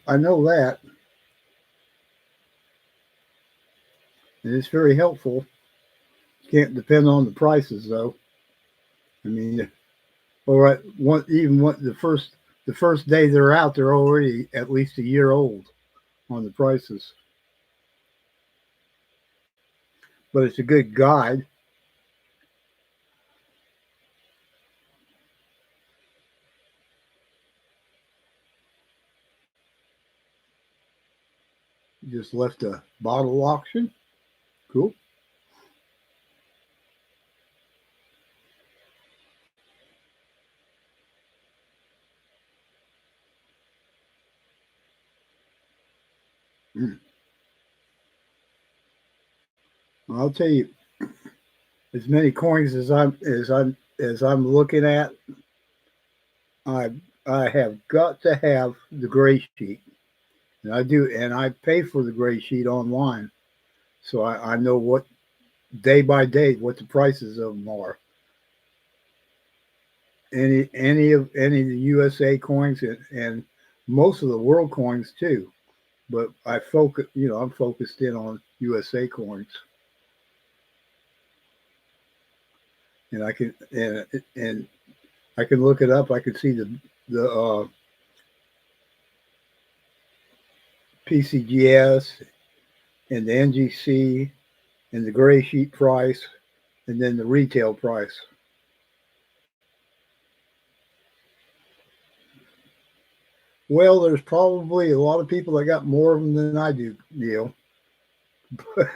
I know that. And it's very helpful. Can't depend on the prices though. I mean, all right, the first day they're out, they're already at least a year old on the prices. But it's a good guide. Just left a bottle auction. Cool. Mm. I'll tell you, as many coins as I'm looking at, I I have got to have the gray sheet, and I do, and I pay for the gray sheet online, so I know what day by day what the prices of them are. Any of the USA coins and most of the world coins too. But I'm focused in on USA coins, and and I can look it up. I can see the PCGS, and the NGC and the gray sheet price and then the retail price. Well, there's probably a lot of people that got more of them than I do, Neil. But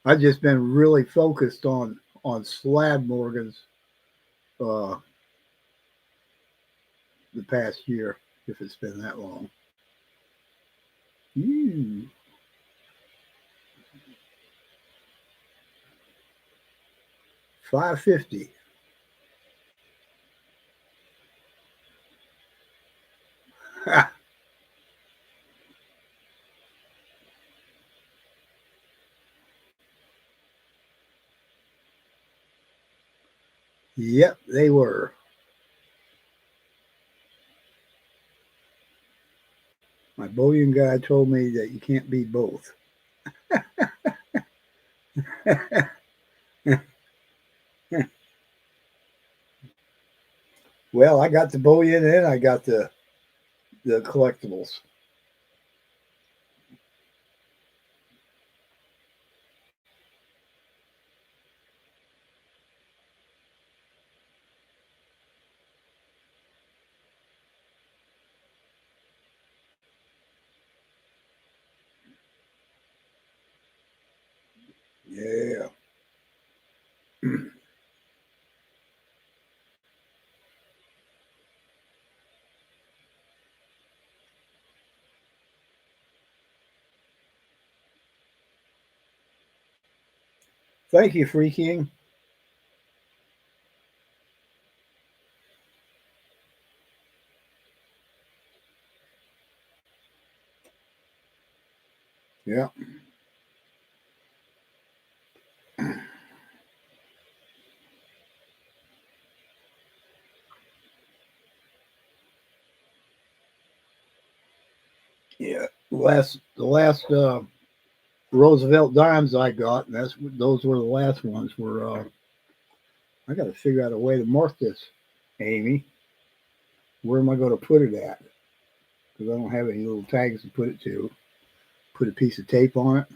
I've just been really focused on slab Morgans uh, the past year, if it's been that long. 550. Yep, they were. My bullion guy told me that you can't be both. Well, I got the bullion and I got the collectibles. Yeah. Thank you, Free King. Yeah. Yeah. The last Roosevelt dimes I got, and those were the last ones. Were I got to figure out a way to mark this, Amy. Where am I going to put it at? Because I don't have any little tags to put it to. Put a piece of tape on it.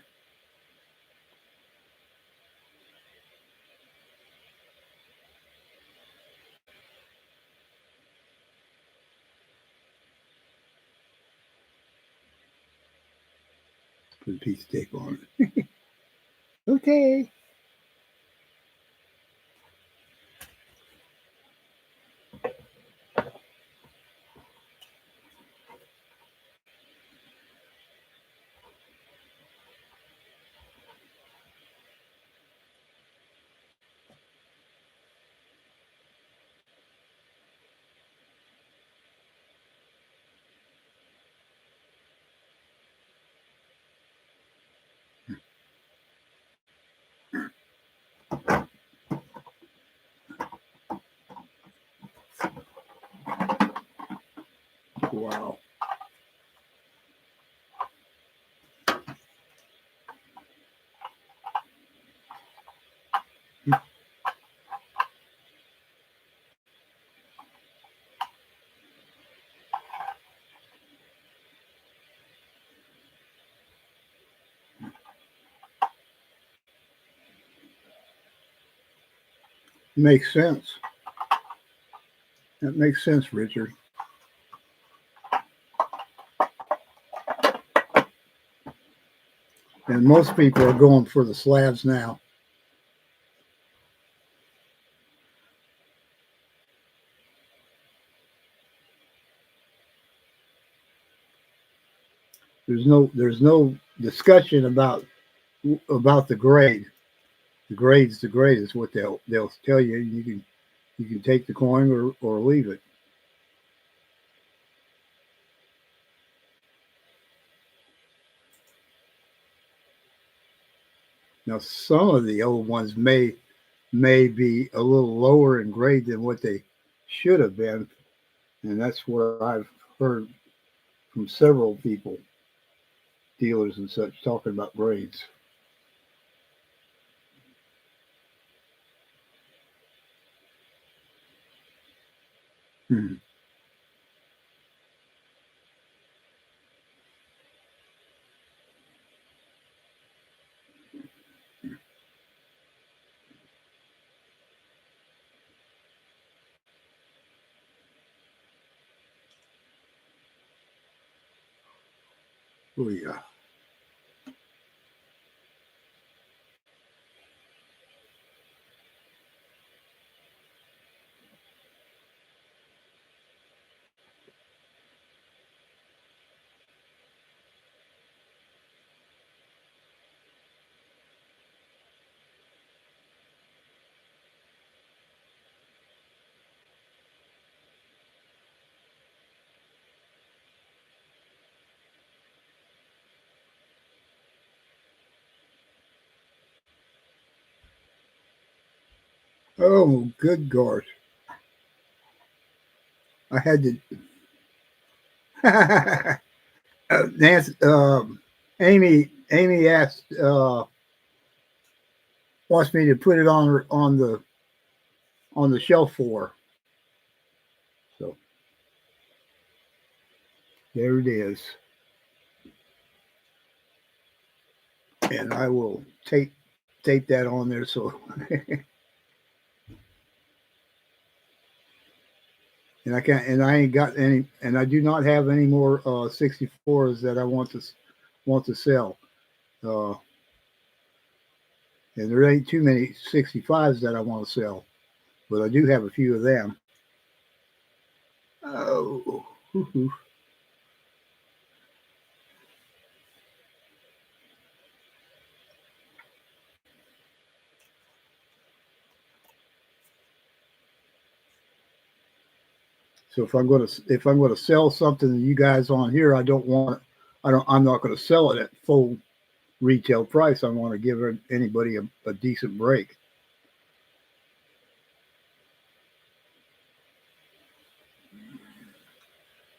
Put a piece of tape on it. Okay. Wow. Makes sense. That makes sense, Richard. And most people are going for the slabs now. There's no discussion about the grade. The grade is what they'll tell you. You can take the coin or leave it. Now some of the old ones may be a little lower in grade than what they should have been, and that's where I've heard from several people, dealers and such, talking about grades. Hmm. Oh, yeah. Oh, good gosh. I had to. Nancy, Amy asked, wants me to put it on the shelf for her. So there it is, and I will tape that on there. So, and I can't, and I ain't got any, and I do not have any more 64s that I want to sell. Uh, and there ain't too many 65s that I want to sell, but I do have a few of them. Oh, hoo-hoo. So if I'm going to sell something to you guys on here, I'm not going to sell it at full retail price. I want to give anybody a decent break.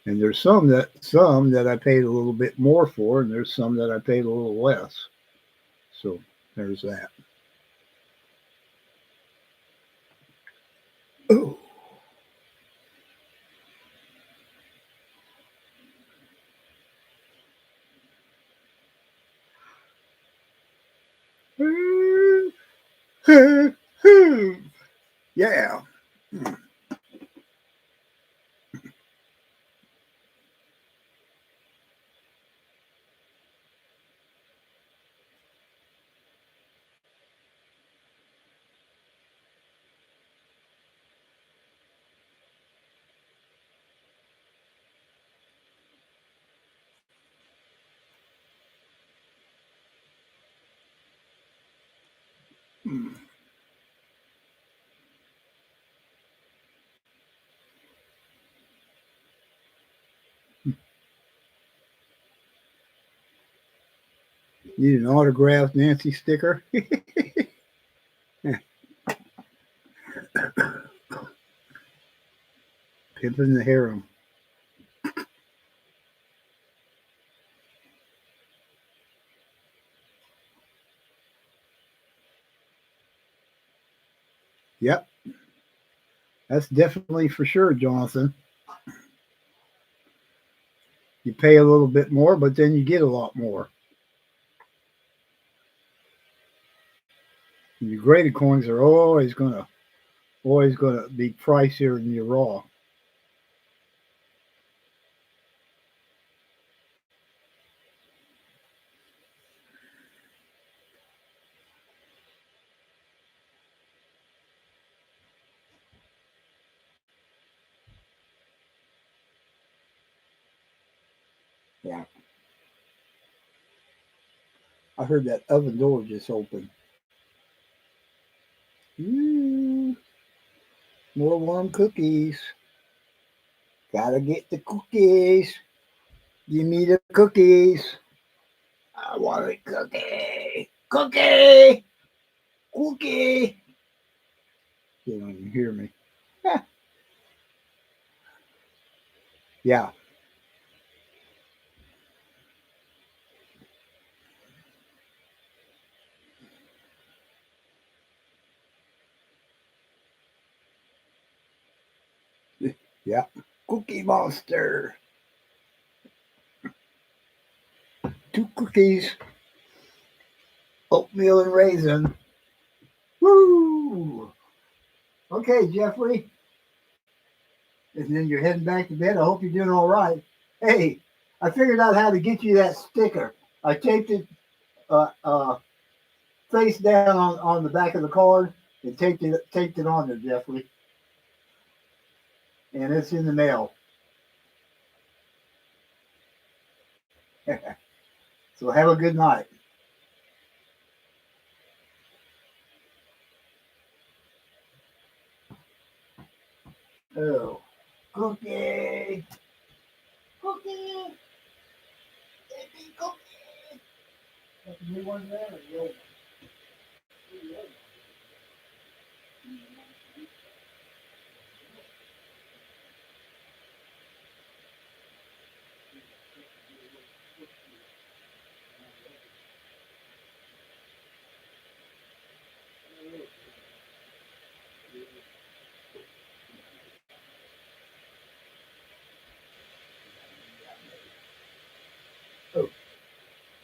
And there's some that I paid a little bit more for, and there's some that I paid a little less. So there's that. Oh. Yeah. Need an autographed Nancy sticker? Pimping the harem. Yep. That's definitely for sure, Jonathan. You pay a little bit more, but then you get a lot more. And your graded coins are always gonna be pricier than your raw. Yeah. I heard that oven door just open. Ooh, more warm cookies. Gotta get the cookies. Give me the cookies. I want a cookie. Cookie. Cookie. You don't even hear me. Yeah. Yeah. Cookie Monster. 2 cookies. Oatmeal and raisin. Woo! Okay, Jeffrey. And then you're heading back to bed. I hope you're doing all right. Hey, I figured out how to get you that sticker. I taped it uh, uh, face down on the back of the card and taped it on there, Jeffrey. And it's in the mail. So have a good night. Oh, cookie, cookie, baby cookie. That's a new one there. Or the old one? Oh,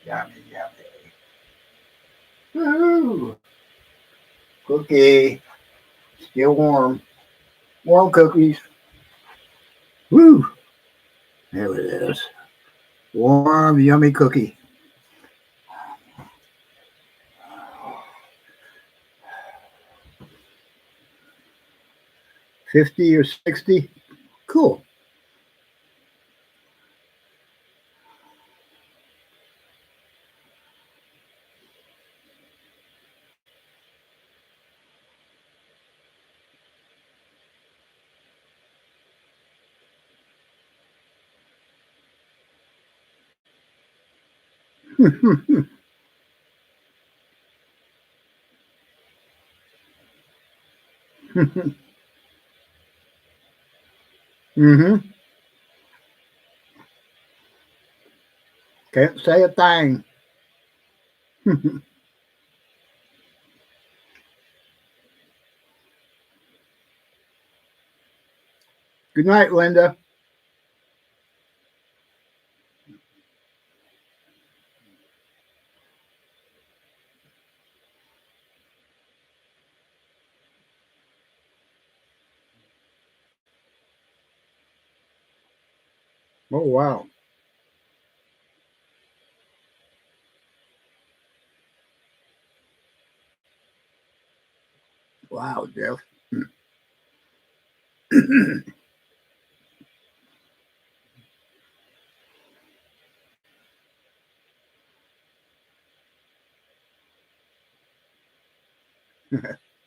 yummy, yummy. Woo! Cookie, still warm. Warm cookies. Woo! There it is. Warm, yummy cookie. 50 or 60. Cool. Mm-hmm. Can't say a thing. Good night, Linda. Oh, wow. Wow, Jeff. Good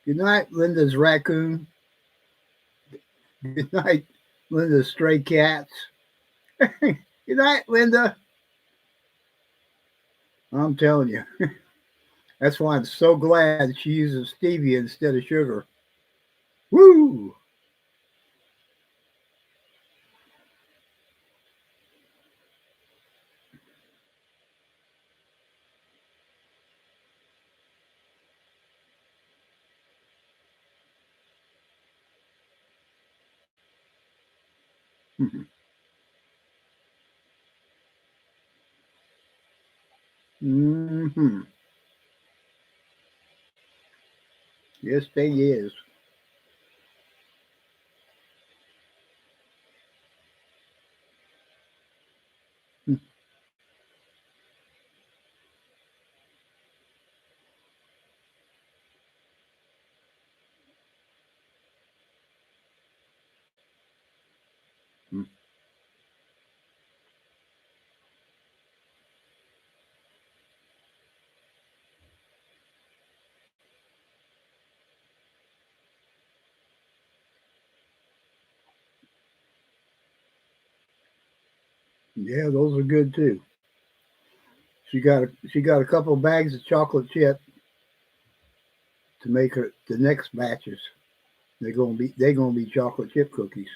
night, Linda's raccoon. Good night, Linda's stray cats. Good night, Linda. I'm telling you. That's why I'm so glad she uses stevia instead of sugar. Woo! Mm-hmm. Yes, they is. Yeah, those are good too. She got a couple of bags of chocolate chip to make her the next batches. They're gonna be chocolate chip cookies.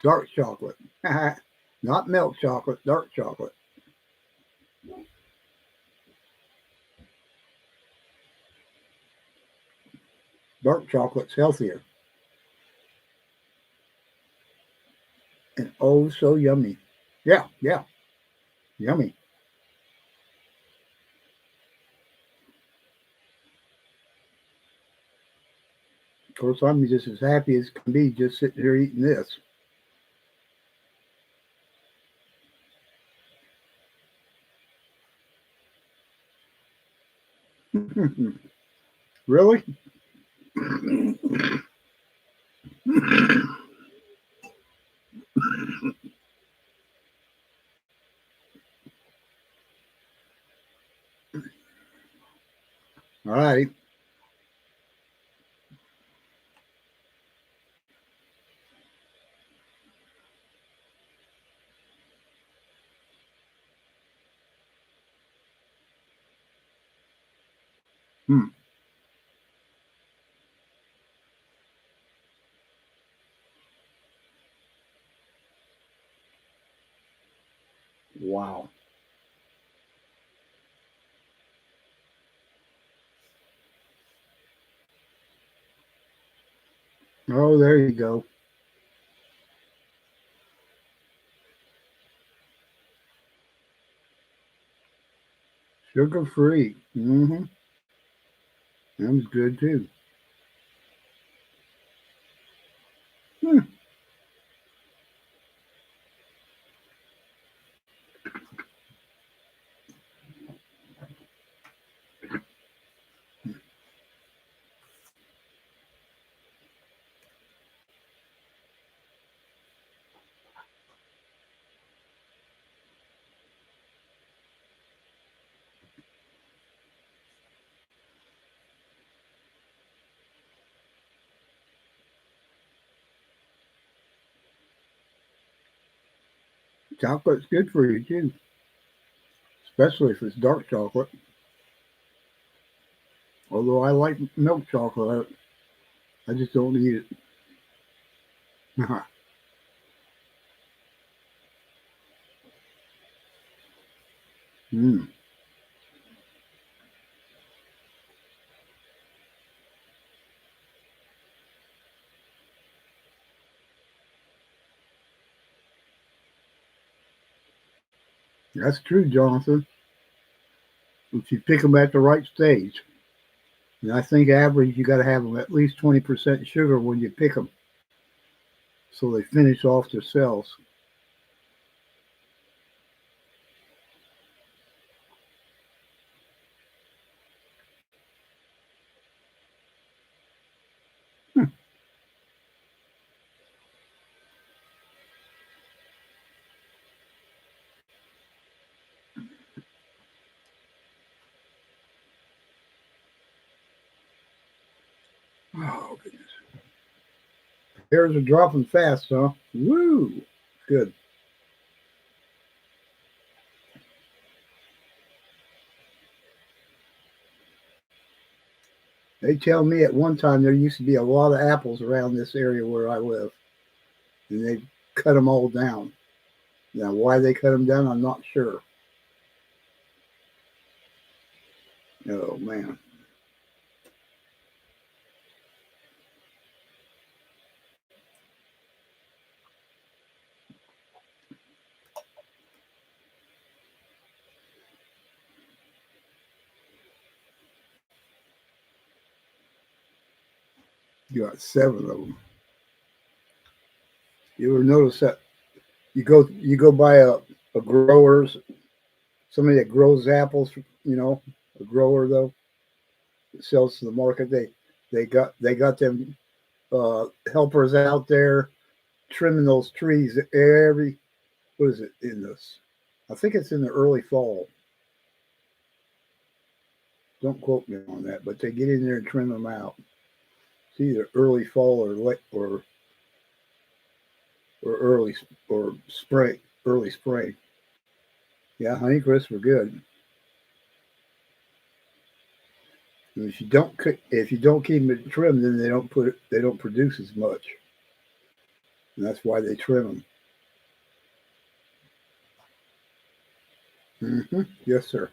Dark chocolate. Not milk chocolate, dark chocolate. Dark chocolate's healthier and oh so yummy. Yeah, yeah, yummy. Of course, I'm just as happy as can be just sitting here eating this. Really? All right. Hmm. Wow. Oh, there you go. Sugar free. Mm-hmm. That's good too. Hmm. Chocolate's good for you too, especially if it's dark chocolate. Although I like milk chocolate, I just don't eat it. Mm. That's true, Jonathan. If you pick them at the right stage. And I think average, you got to have them at least 20% sugar when you pick them, so they finish off their cells. Oh, goodness. Hairs are dropping fast, huh? Woo! Good. They tell me at one time there used to be a lot of apples around this area where I live, and they cut them all down. Now, why they cut them down, I'm not sure. Oh, man. You got 7 of them. You ever notice that you go by a grower's, somebody that grows apples, a grower though, that sells to the market. They got them helpers out there trimming those trees every, what is it, in this? I think it's in the early fall. Don't quote me on that, but they get in there and trim them out. It's either early fall or late or early or spring, early spring. Yeah, Honeycrisps are good. And if you don't keep them trimmed, then they don't produce as much, and that's why they trim them. Yes, sir.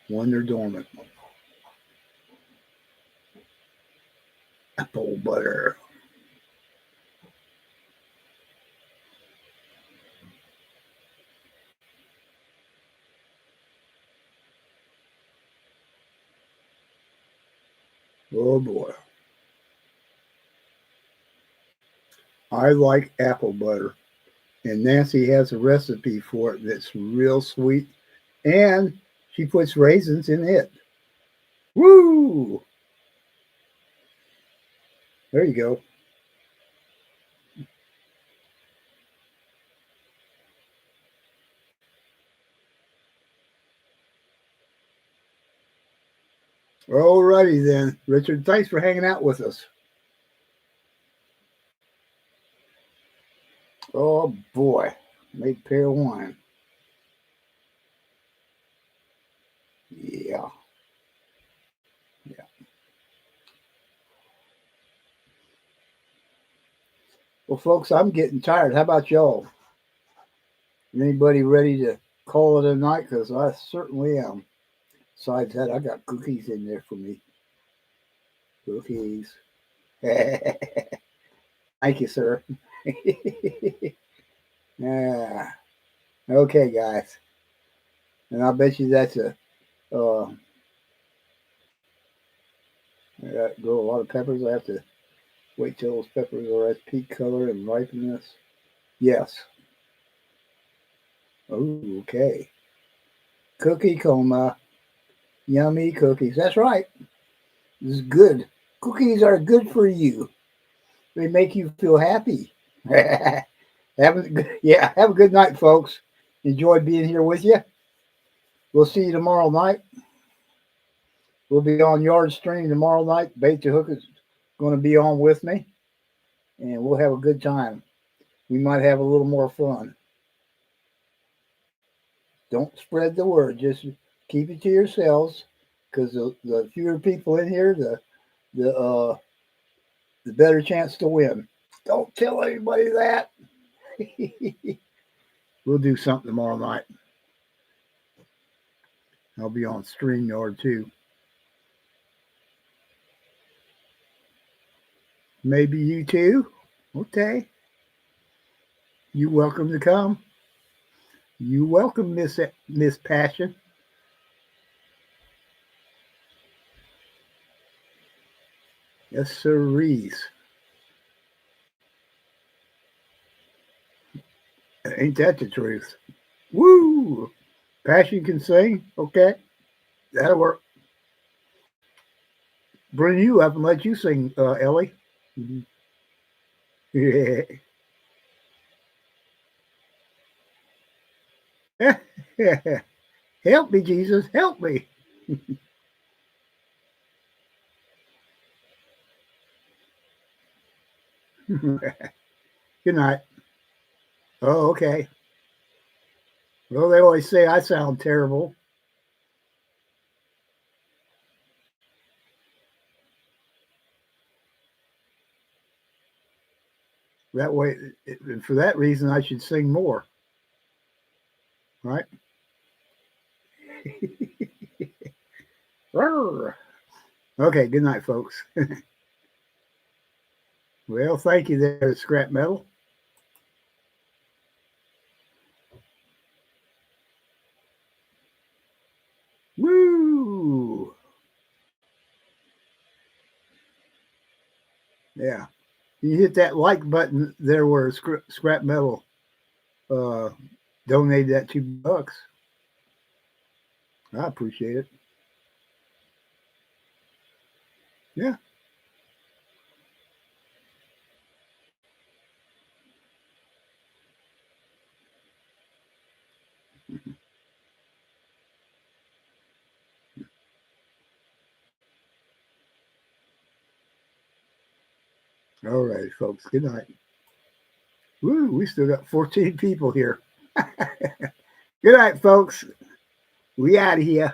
When they're dormant. Apple butter. Oh boy, I like apple butter, and Nancy has a recipe for it that's real sweet, and she puts raisins in it. Woo! There you go. Alrighty then, Richard. Thanks for hanging out with us. Oh boy, made pair wine. Yeah, yeah. Well, folks, I'm getting tired. How about y'all? Anybody ready to call it a night? Because I certainly am. Besides that, I got cookies in there for me. Cookies. Thank you, sir. Yeah. Okay, guys. And I bet you that's I got to grow a lot of peppers. I have to wait till those peppers are at peak color and ripeness. Yes. Oh, okay. Cookie coma. Yummy cookies. That's right. This is good. Cookies are good for you. They make you feel happy. Have a good night, folks. Enjoyed being here with you. We'll see you tomorrow night. We'll be on Yard Stream tomorrow night. Bait the Hook is going to be on with me, and we'll have a good time. We might have a little more fun. Don't spread the word. Just keep it to yourselves, because the fewer people in here, the the better chance to win. Don't tell anybody that. We'll do something tomorrow night. I'll be on StreamYard too. Maybe you too. Okay. You welcome to come. You welcome, Miss Passion. Yes, sirrees. Ain't that the truth? Woo! Passion can sing. Okay, that'll work. Bring you up and let you sing, Ellie. Mhm. Help me, Jesus. Help me. Good night. Oh, okay. Well, they always say I sound terrible. That way, for that reason, I should sing more, right? Okay, good night, folks. Well, thank you there, Scrap Metal. Woo! Yeah. You hit that like button there where Scrap Metal uh, donated that $2. I appreciate it. Yeah. All right, folks. Good night. Woo, we still got 14 people here. Good night, folks. We out of here.